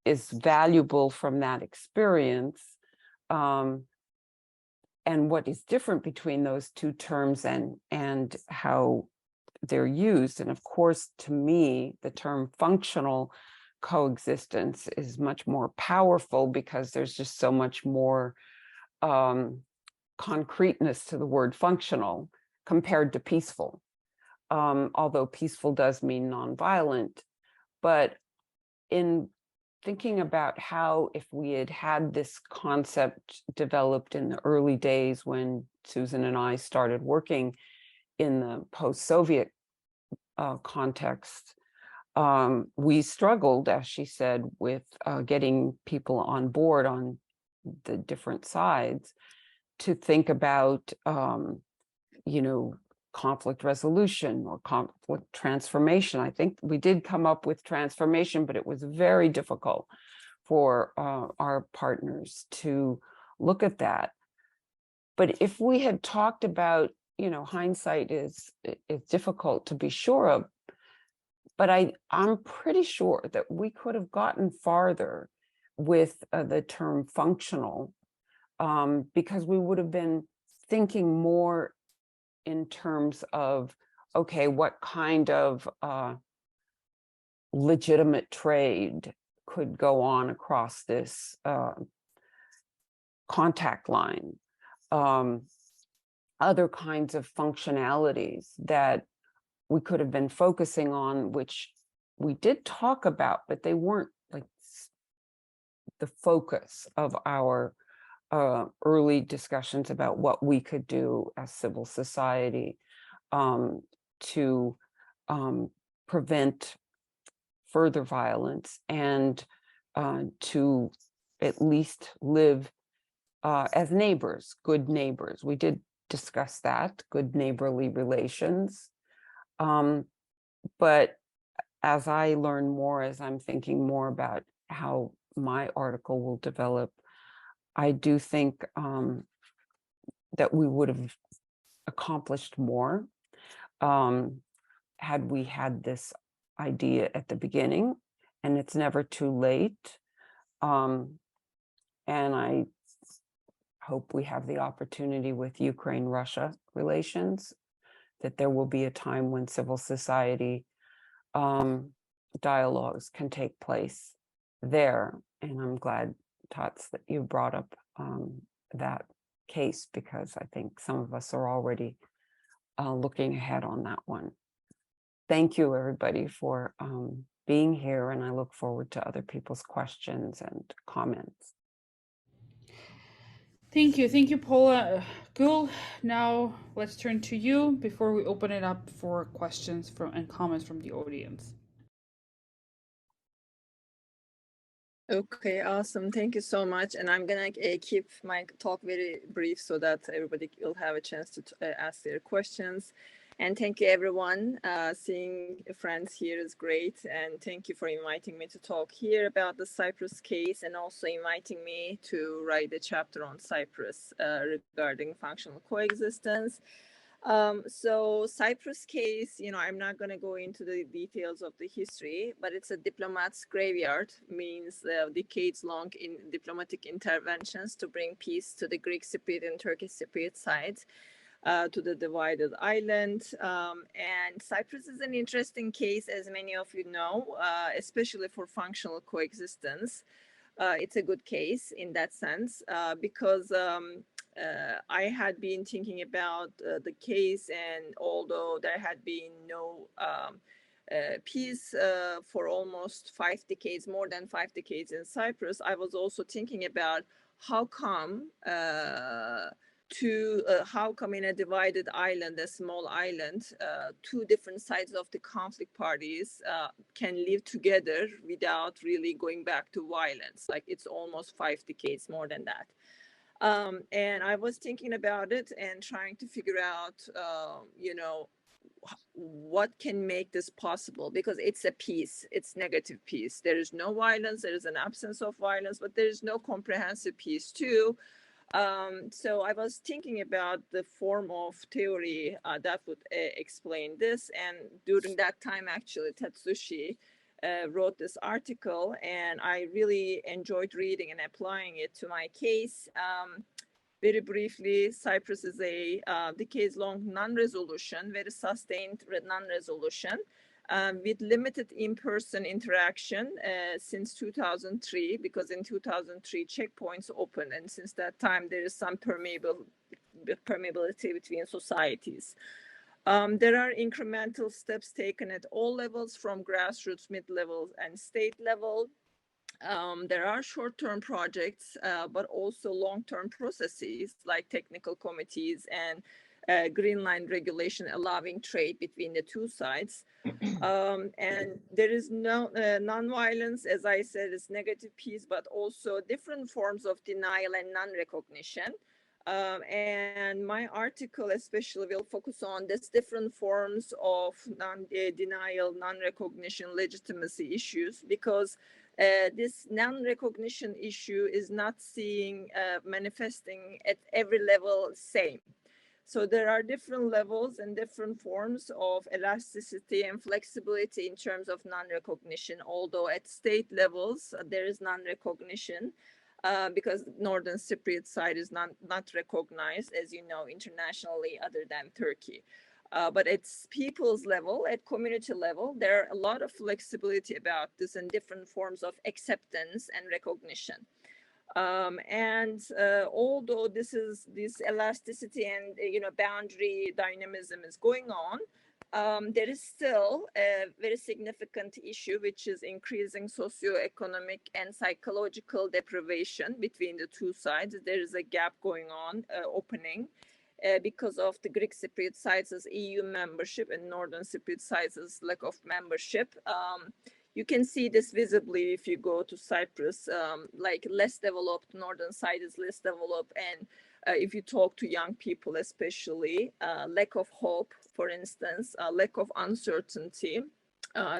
Speaker 3: is valuable from that experience and what is different between those two terms and how they're used. And of course, to me, the term functional coexistence is much more powerful because there's just so much more concreteness to the word functional compared to peaceful. Although peaceful does mean nonviolent, but in thinking about how if we had had this concept developed in the early days when Susan and I started working in the post-Soviet context, we struggled, as she said, with getting people on board on the different sides to think about, conflict resolution or conflict transformation. I think we did come up with transformation, but it was very difficult for our partners to look at that. But if we had talked about, hindsight is difficult to be sure of, but I'm pretty sure that we could have gotten farther with the term functional because we would have been thinking more in terms of, okay, what kind of legitimate trade could go on across this contact line, other kinds of functionalities that we could have been focusing on, which we did talk about, but they weren't
Speaker 5: the focus of our early discussions about what we could do as civil society to prevent further violence and to at least live as neighbors, good neighbors. We did discuss that, good neighborly relations. But as I learn more, as I'm thinking more about how my article will develop, I do think that we would have accomplished more had we had this idea at the beginning, and it's never too late. And I hope we have the opportunity with Ukraine-Russia relations, that there will be a time when civil society dialogues can take place there. And I'm glad, Tats, that you brought up that case, because I think some of us are already looking ahead on that one. Thank you, everybody, for being here, and I look forward to other people's questions and comments.
Speaker 1: Thank you, Paula. Gul, now let's turn to you before we open it up for questions and comments from the audience.
Speaker 6: Okay, awesome. Thank you so much. And I'm gonna keep my talk very brief so that everybody will have a chance to ask their questions. And thank you, everyone. Seeing friends here is great. And thank you for inviting me to talk here about the Cyprus case, and also inviting me to write a chapter on Cyprus regarding functional coexistence. So Cyprus case, I'm not going to go into the details of the history, but it's a diplomat's graveyard, means decades long in diplomatic interventions to bring peace to the Greek Cypriot and Turkish Cypriot sides. To the divided island. And Cyprus is an interesting case, as many of you know, especially for functional coexistence. It's a good case in that sense, because I had been thinking about the case, and although there had been no peace for almost 5 decades, more than 5 decades in Cyprus, I was also thinking about how come in a divided island, a small island, two different sides of the conflict parties can live together without really going back to violence. Like, it's almost 5 decades, more than that. And I was thinking about it and trying to figure out, what can make this possible, because it's a peace, it's negative peace. There is no violence, there is an absence of violence, but there is no comprehensive peace too. So I was thinking about the form of theory that would explain this. And during that time, actually, Tatsushi wrote this article, and I really enjoyed reading and applying it to my case. Very briefly, Cyprus is a decades-long non-resolution, very sustained non-resolution, with limited in-person interaction since 2003, because in 2003 checkpoints opened, and since that time there is some permeability between societies. There are incremental steps taken at all levels, from grassroots, mid-level, and state level. There are short-term projects, but also long-term processes like technical committees and green line regulation allowing trade between the two sides. And there is no non-violence, as I said, is negative peace, but also different forms of denial and non-recognition. And my article especially will focus on this different forms of denial, non-recognition, legitimacy issues, because this non-recognition issue is not manifesting at every level same. So there are different levels and different forms of elasticity and flexibility in terms of non-recognition, although at state levels there is non-recognition because Northern Cypriot side is not recognized, as you know, internationally other than Turkey. But at people's level, at community level, there are a lot of flexibility about this and different forms of acceptance and recognition. Although this elasticity and boundary dynamism is going on, there is still a very significant issue, which is increasing socioeconomic and psychological deprivation between the two sides. There is a gap going on, opening, because of the Greek Cypriot sides' EU membership and Northern Cypriot sides' lack of membership. You can see this visibly if you go to Cyprus, like less developed, northern side is less developed, and if you talk to young people especially, lack of hope, for instance, lack of uncertainty.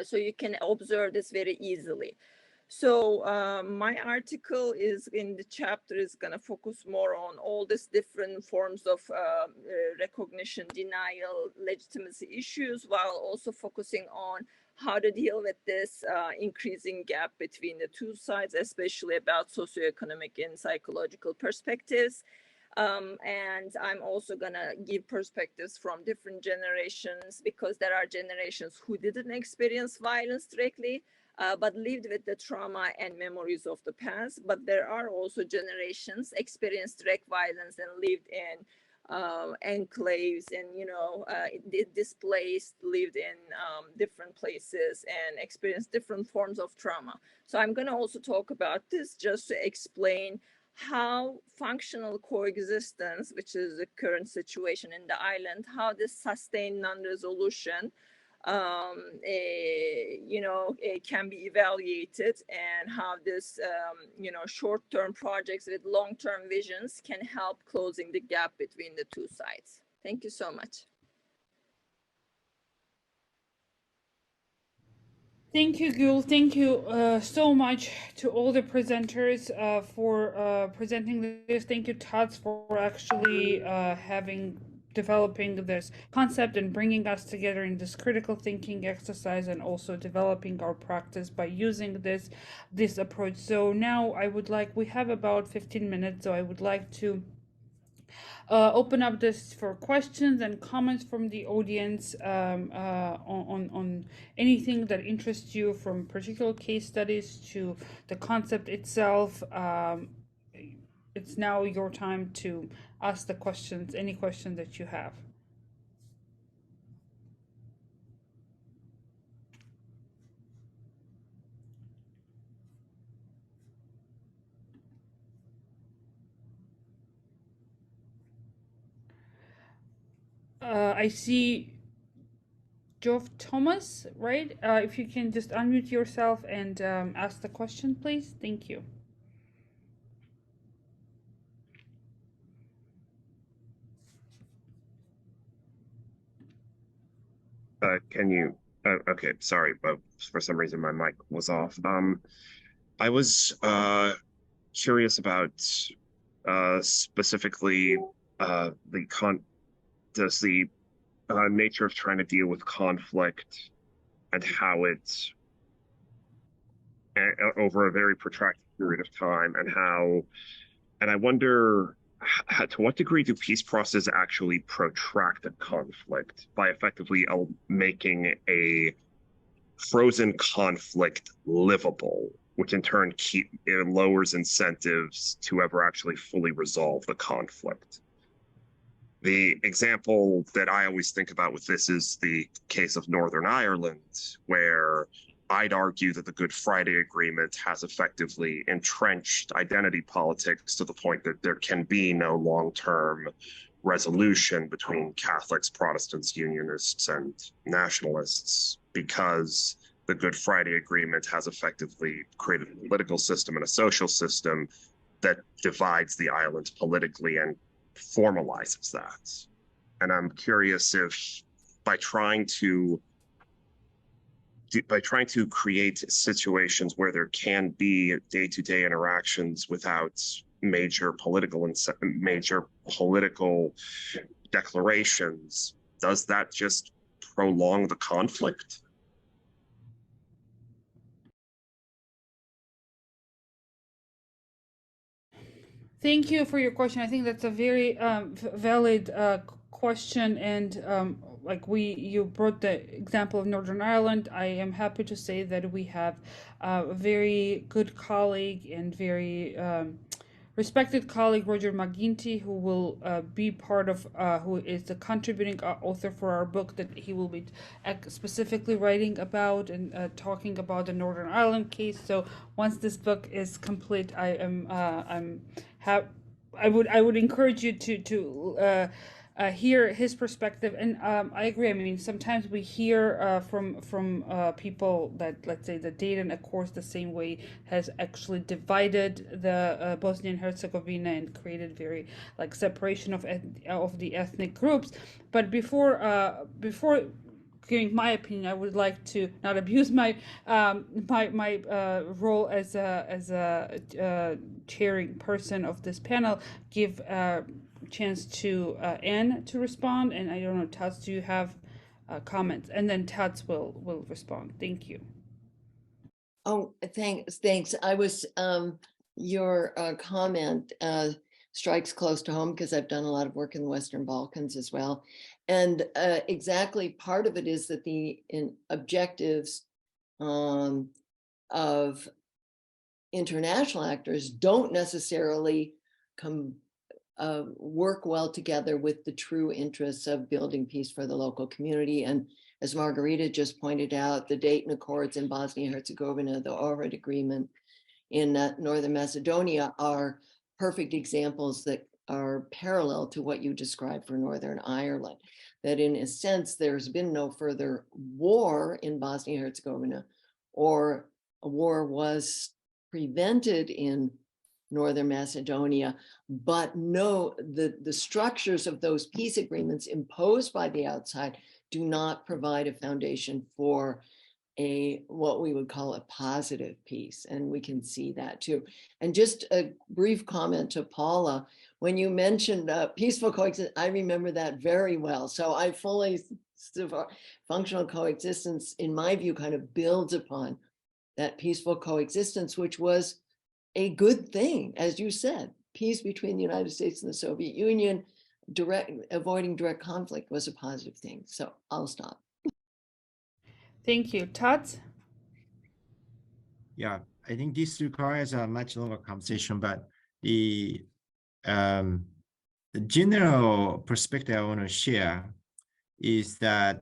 Speaker 6: So you can observe this very easily. So my article is in the chapter is going to focus more on all these different forms of recognition, denial, legitimacy issues, while also focusing on how to deal with this increasing gap between the two sides, especially about socioeconomic and psychological perspectives. And I'm also going to give perspectives from different generations, because there are generations who didn't experience violence directly, but lived with the trauma and memories of the past. But there are also generations experienced direct violence and lived in enclaves and, you know, displaced, lived in different places and experienced different forms of trauma. So I'm going to also talk about this just to explain how functional coexistence, which is the current situation in the island, how this sustained non-resolution can be evaluated, and how this, short-term projects with long-term visions can help closing the gap between the two sides. Thank you so much.
Speaker 1: Thank you, Gül. Thank you so much to all the presenters for presenting this. Thank you, Tats, for actually developing this concept and bringing us together in this critical thinking exercise, and also developing our practice by using this approach. So now we have about 15 minutes, so I would like to open up this for questions and comments from the audience on anything that interests you, from particular case studies to the concept itself. It's now your time to ask the questions, any question that you have. I see Geoff Thomas, right? If you can just unmute yourself and ask the question, please. Thank you.
Speaker 7: Can you? Okay, sorry, but for some reason my mic was off. I was curious about specifically the nature of trying to deal with conflict, and how it over a very protracted period of time, and I wonder, to what degree do peace processes actually protract a conflict by effectively making a frozen conflict livable, which in turn lowers incentives to ever actually fully resolve the conflict? The example that I always think about with this is the case of Northern Ireland, where I'd argue that the Good Friday Agreement has effectively entrenched identity politics to the point that there can be no long-term resolution between Catholics, Protestants, Unionists, and nationalists, because the Good Friday Agreement has effectively created a political system and a social system that divides the island politically and formalizes that. And I'm curious if by trying to create situations where there can be day-to-day interactions without major political declarations, does that just prolong the conflict?
Speaker 1: Thank you for your question. I think that's a very valid question, and you brought the example of Northern Ireland. I am happy to say that we have a very good colleague and very respected colleague Roger McGuinty, who will be part of, who is the contributing author for our book that he will be specifically writing about and talking about the Northern Ireland case. So once this book is complete, I would encourage you to hear his perspective, and I agree. I mean, sometimes we hear from people that, let's say, the Dayton Accords the same way has actually divided the Bosnia and Herzegovina and created very like separation of the ethnic groups. But before giving my opinion, I would like to not abuse my my role as a chairing person of this panel. Give chance to Anne to respond, and I don't know, Tats, do you have comments? And then Tats will respond. Thank you.
Speaker 4: Oh, thanks. I was your comment strikes close to home because I've done a lot of work in the Western Balkans as well, and exactly part of it is that the objectives of international actors don't necessarily work well together with the true interests of building peace for the local community. And as Margarita just pointed out, the Dayton Accords in Bosnia and Herzegovina, the Ohrid Agreement in Northern Macedonia are perfect examples that are parallel to what you described for Northern Ireland. That in a sense, there's been no further war in Bosnia and Herzegovina, or a war was prevented in Northern Macedonia, but no, the structures of those peace agreements imposed by the outside do not provide a foundation for what we would call a positive peace. And we can see that too. And just a brief comment to Paula, when you mentioned peaceful coexistence, I remember that very well. So I fully, functional coexistence, in my view, kind of builds upon that peaceful coexistence, which was a good thing, as you said. Peace between the United States and the Soviet Union, avoiding direct conflict was a positive thing. So I'll stop.
Speaker 1: Thank you. Tats?
Speaker 2: Yeah, I think this requires a much longer conversation, but the general perspective I want to share is that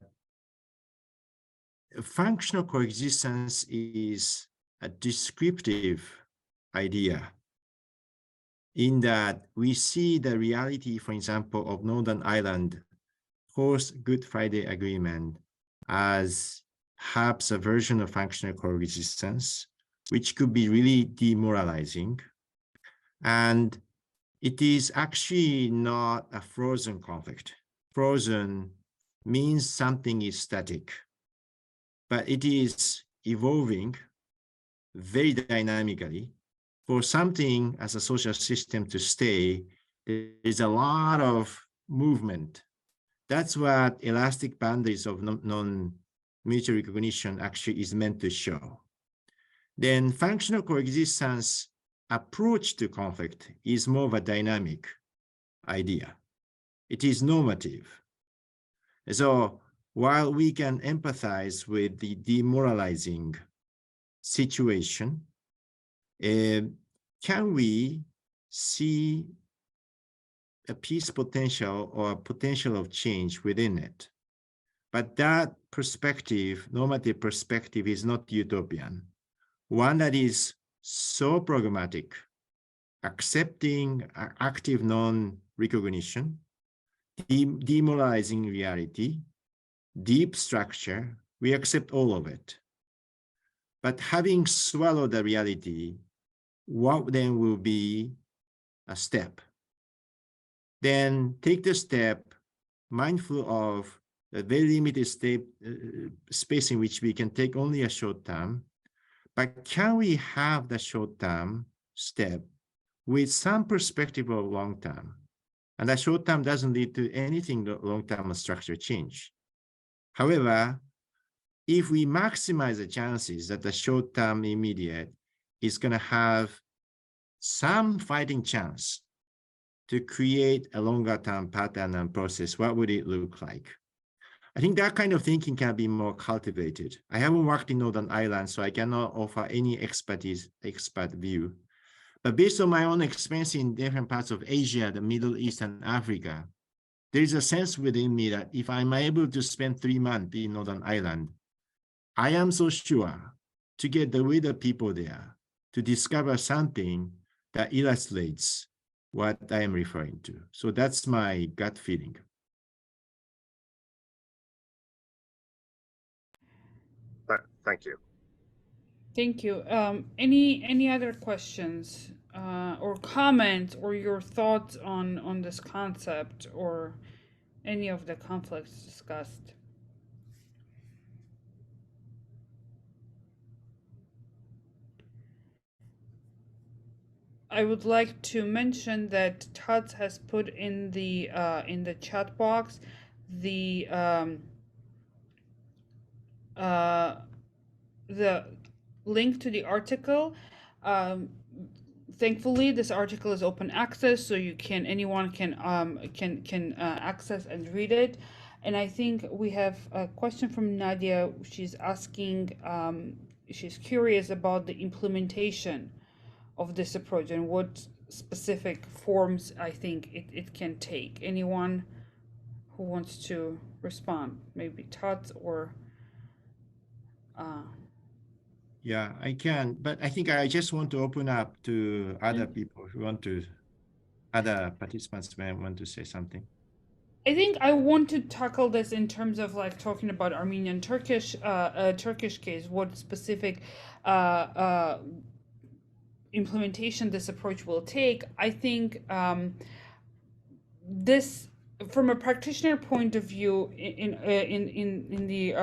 Speaker 2: functional coexistence is a descriptive idea, in that we see the reality, for example, of Northern Ireland post Good Friday Agreement as perhaps a version of functional coexistence, which could be really demoralizing. And it is actually not a frozen conflict. Frozen means something is static, but it is evolving very dynamically. For something as a social system to stay, there is a lot of movement. That's what elastic boundaries of non-mutual recognition actually is meant to show. Then functional coexistence approach to conflict is more of a dynamic idea. It is normative. So while we can empathize with the demoralizing situation, can we see a peace potential or a potential of change within it? But that perspective, normative perspective, is not utopian. One that is so pragmatic, accepting active non-recognition, demoralizing reality, deep structure, we accept all of it. But having swallowed the reality, what then will be a step? Then take the step, mindful of a very limited space in which we can take only a short term, but can we have the short term step with some perspective of long term? And that short term doesn't lead to anything long term structure change. However, if we maximize the chances that the short term immediate is going to have some fighting chance to create a longer term pattern and process, what would it look like? I think that kind of thinking can be more cultivated. I haven't worked in Northern Ireland, so I cannot offer any expert view. But based on my own experience in different parts of Asia, the Middle East, and Africa, there is a sense within me that if I'm able to spend 3 months in Northern Ireland, I am so sure to get with the people there to discover something that illustrates what I am referring to. So that's my gut feeling.
Speaker 7: Thank you.
Speaker 1: Thank you. Any other questions or comments or your thoughts on this concept or any of the conflicts discussed? I would like to mention that Tats has put in the chat box the link to the article. Thankfully, this article is open access, so anyone can access and read it. And I think we have a question from Nadia. She's asking, she's curious about the implementation of this approach and what specific forms I think it can take. Anyone who wants to respond, maybe Tots or
Speaker 2: Yeah, I can, but I think I just want to open up to other people who want to, other participants may want to say something.
Speaker 1: I think I want to tackle this in terms of like talking about Armenian Turkish case, what specific implementation this approach will take. I think this, from a practitioner point of view, in the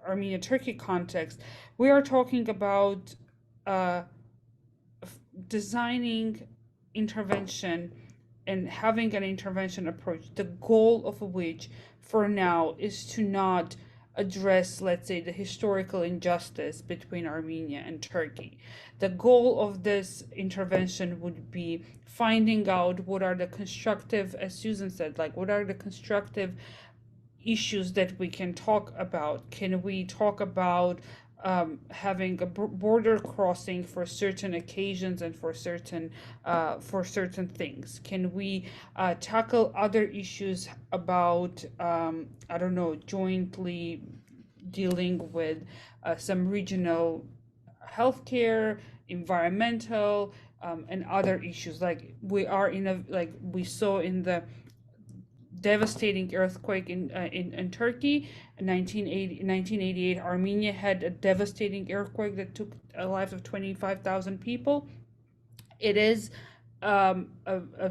Speaker 1: Armenia-Turkey context, we are talking about designing intervention and having an intervention approach, the goal of which for now is to not address, let's say, the historical injustice between Armenia and Turkey. The goal of this intervention would be finding out what are the constructive, as Susan said, like what are the constructive issues that we can talk about. Can we talk about having a border crossing for certain occasions and for certain things? Can we tackle other issues about I don't know, jointly dealing with some regional healthcare, environmental, and other issues? Like we are in a, like we saw in the devastating earthquake in Turkey in 1988. Armenia had a devastating earthquake that took the lives of 25,000 people. It is a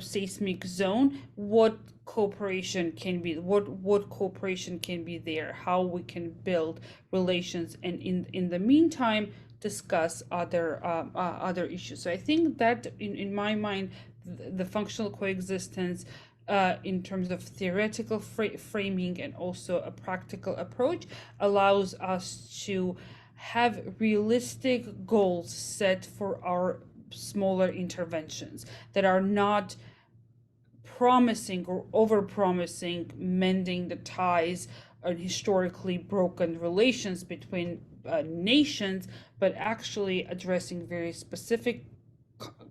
Speaker 1: seismic zone. What cooperation can be, what cooperation can be there, how we can build relations, and in the meantime discuss other issues. So I think that in my mind the functional coexistence in terms of theoretical framing and also a practical approach allows us to have realistic goals set for our smaller interventions that are not promising or over-promising mending the ties or historically broken relations between nations, but actually addressing very specific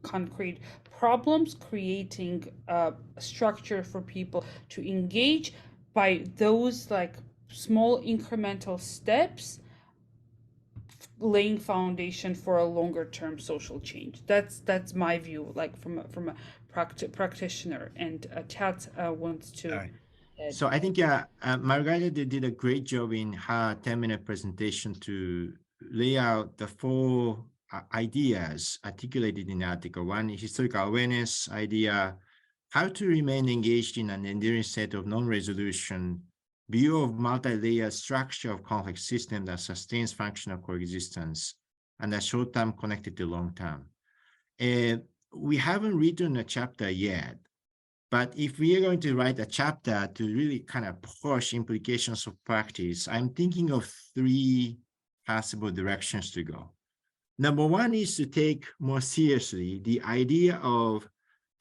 Speaker 1: concrete problems, creating a structure for people to engage by those like small incremental steps, laying foundation for a longer term social change. That's my view, like from a practitioner. And Tat wants to.
Speaker 2: Right. So I think Margarita did a great job in her 10-minute presentation to lay out the 4 ideas articulated in the article. One, historical awareness idea, how to remain engaged in an enduring set of non-resolution, view of multi-layer structure of conflict system that sustains functional coexistence, and a short-term connected to long-term. We haven't written a chapter yet, but if we are going to write a chapter to really kind of push implications of practice, I'm thinking of 3 possible directions to go. Number 1 is to take more seriously the idea of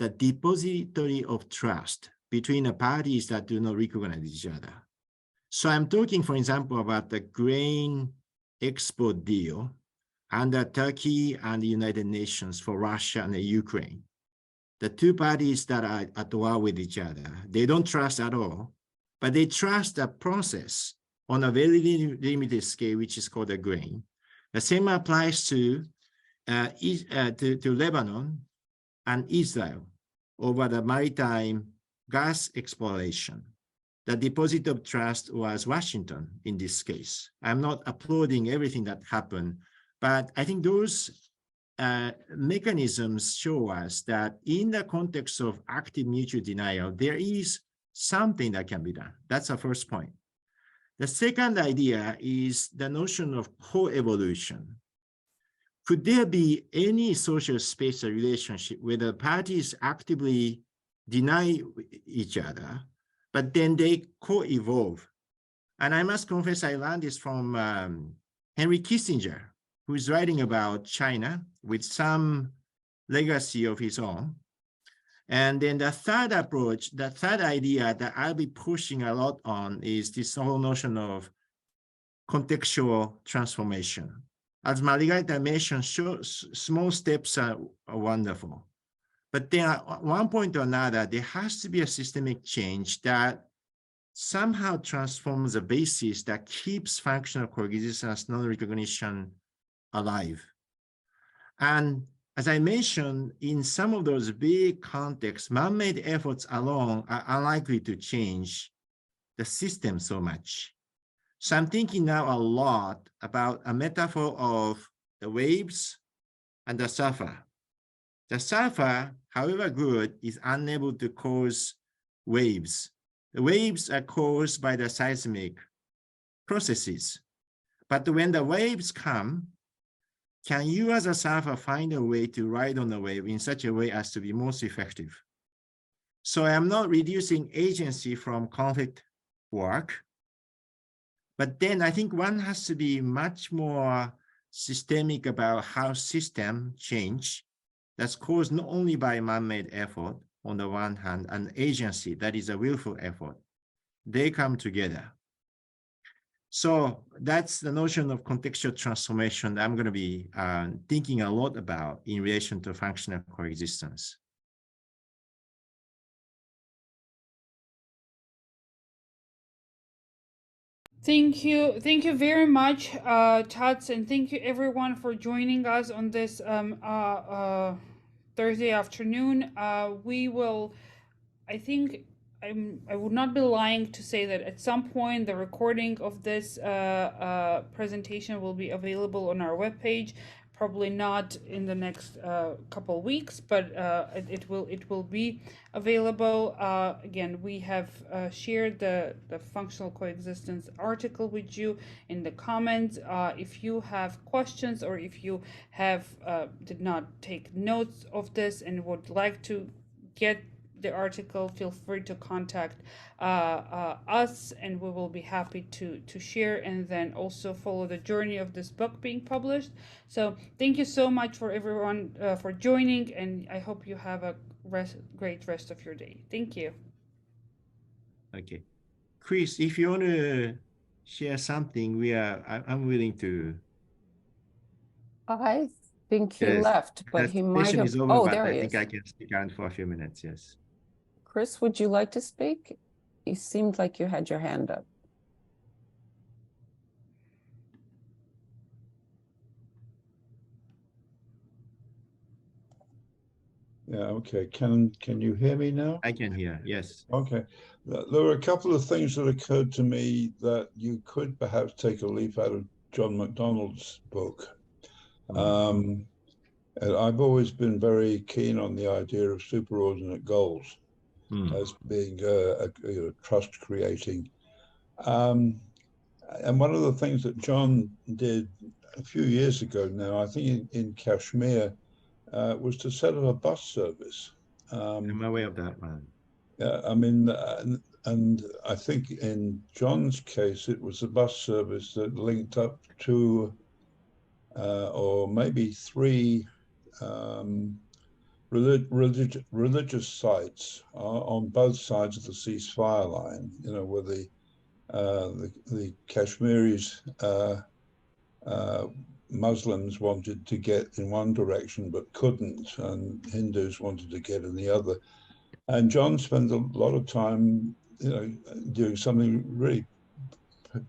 Speaker 2: the depository of trust between the parties that do not recognize each other. So I'm talking, for example, about the grain export deal under Turkey and the United Nations for Russia and Ukraine. The two parties that are at war with each other, they don't trust at all, but they trust the process on a very limited scale, which is called a grain. The same applies to Lebanon and Israel over the maritime gas exploration. The deposit of trust was Washington in this case. I'm not applauding everything that happened, but I think those mechanisms show us that in the context of active mutual denial, there is something that can be done. That's the first point. The second idea is the notion of co-evolution. Could there be any social spatial relationship where the parties actively deny each other, but then they co-evolve? And I must confess, I learned this from Henry Kissinger, who is writing about China with some legacy of his own. And then the third approach, the third idea that I'll be pushing a lot on is this whole notion of contextual transformation. As Margarita mentioned, small steps are wonderful. But then at one point or another, there has to be a systemic change that somehow transforms the basis that keeps functional coexistence, non-recognition alive. And as I mentioned, in some of those big contexts, man-made efforts alone are unlikely to change the system so much. So I'm thinking now a lot about a metaphor of the waves and the surfer. The surfer, however good, is unable to cause waves. The waves are caused by the seismic processes. But when the waves come, can you as a surfer find a way to ride on the wave in such a way as to be most effective? So I'm not reducing agency from conflict work, but then I think one has to be much more systemic about how systems change that's caused not only by man-made effort on the one hand, and agency that is a willful effort. They come together. So that's the notion of contextual transformation that I'm going to be thinking a lot about in relation to functional coexistence.
Speaker 1: Thank you very much, Tats, and thank you everyone for joining us on this Thursday afternoon. We will, I think, I would not be lying to say that at some point the recording of this presentation will be available on our webpage. Probably not in the next couple weeks, but it will be available. Again, we have shared the functional coexistence article with you in the comments. If you have questions or if you have did not take notes of this and would like to get the article, feel free to contact us, and we will be happy to share and then also follow the journey of this book being published. So thank you so much for everyone for joining, and I hope you have a great rest of your day. Thank you.
Speaker 2: Okay, Chris, if you want to share something, I'm willing to.
Speaker 5: I think he
Speaker 2: Yes,
Speaker 5: left, but he might have.
Speaker 2: Over,
Speaker 5: Oh,
Speaker 2: but
Speaker 5: there
Speaker 2: I
Speaker 5: he
Speaker 2: think
Speaker 5: is.
Speaker 2: I can speak on for a few minutes. Yes.
Speaker 5: Chris, would you like to speak? You seemed like you had your hand up.
Speaker 8: Yeah, okay. Can you hear me now?
Speaker 2: I can hear, yes.
Speaker 8: Okay. There were a couple of things that occurred to me that you could perhaps take a leaf out of John MacDonald's book. And I've always been very keen on the idea of superordinate goals as being trust creating. And one of the things that John did a few years ago now, I think in Kashmir, was to set up a bus service.
Speaker 2: I'm aware of that one.
Speaker 8: Yeah, I mean, and I think in John's case, it was a bus service that linked up to, or maybe 3 religious sites on both sides of the ceasefire line. You know, where the Kashmiris Muslims wanted to get in one direction but couldn't, and Hindus wanted to get in the other. And John spent a lot of time, doing something really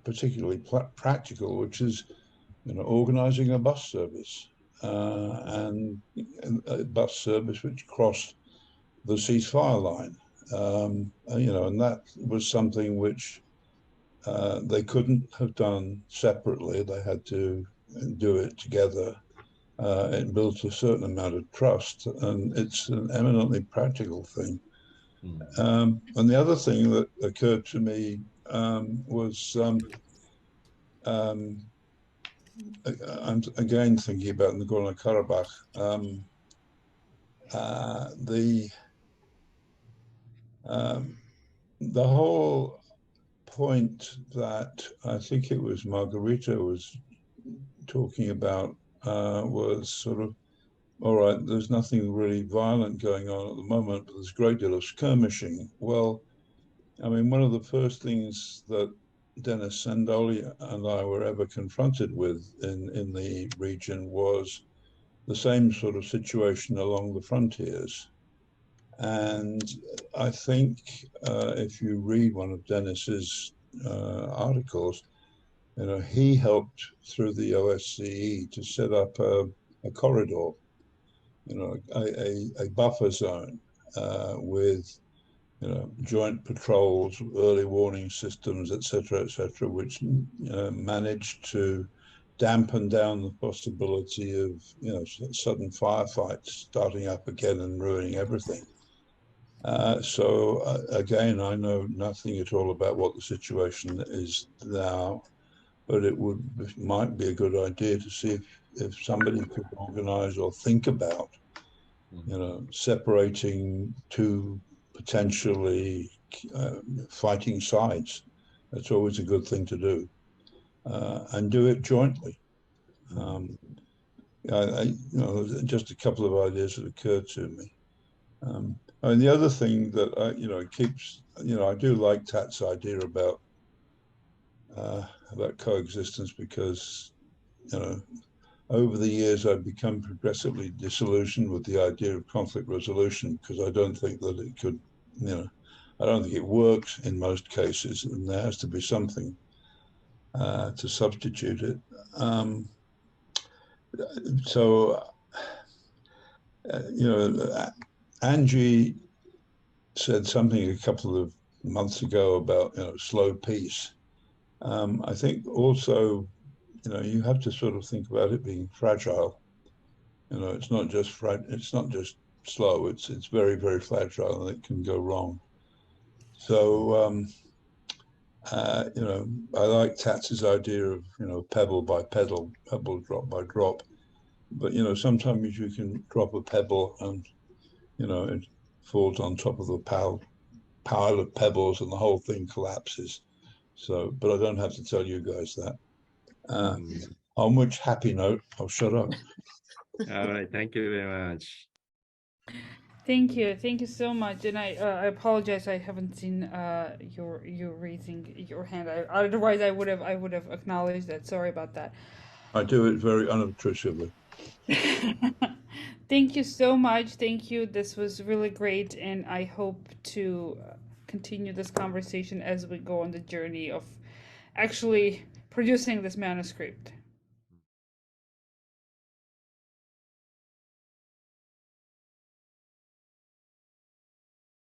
Speaker 8: particularly practical, which is, organizing a bus service, and a bus service which crossed the ceasefire line. And that was something which they couldn't have done separately. They had to do it together. It built a certain amount of trust, and it's an eminently practical thing. And the other thing that occurred to me was I'm again thinking about Nagorno-Karabakh. The whole point that I think it was Margarita was talking about was sort of, all right, there's nothing really violent going on at the moment, but there's a great deal of skirmishing. Well, I mean, one of the first things that Dennis Sandoli and I were ever confronted with in the region was the same sort of situation along the frontiers. And I think if you read one of Dennis's articles, he helped through the OSCE to set up a corridor, a buffer zone with joint patrols, early warning systems, et cetera, which managed to dampen down the possibility of sudden firefights starting up again and ruining everything. So again, I know nothing at all about what the situation is now, but it might be a good idea to see if somebody could organize or think about, separating two potentially fighting sides. That's always a good thing to do, and do it jointly. Just a couple of ideas that occurred to me. And the other thing that keeps, I do like Tat's idea about coexistence, because over the years I've become progressively disillusioned with the idea of conflict resolution, because I don't think that it could, I don't think it works in most cases, and there has to be something to substitute it. Angie said something a couple of months ago about slow peace. I think also you have to sort of think about it being fragile. It's not just slow. It's very, very fragile, and it can go wrong. So I like Tats's idea of pebble by pebble, drop by drop. But sometimes you can drop a pebble and it falls on top of the pile of pebbles and the whole thing collapses. So, but I don't have to tell you guys that. On which happy note, I'll shut up.
Speaker 2: All right, thank you very much.
Speaker 1: Thank you so much. And I apologize, I haven't seen you raising your hand. Otherwise, I would have acknowledged that. Sorry about that.
Speaker 8: I do it very unobtrusively.
Speaker 1: Thank you so much. Thank you. This was really great, and I hope to continue this conversation as we go on the journey of actually producing this manuscript.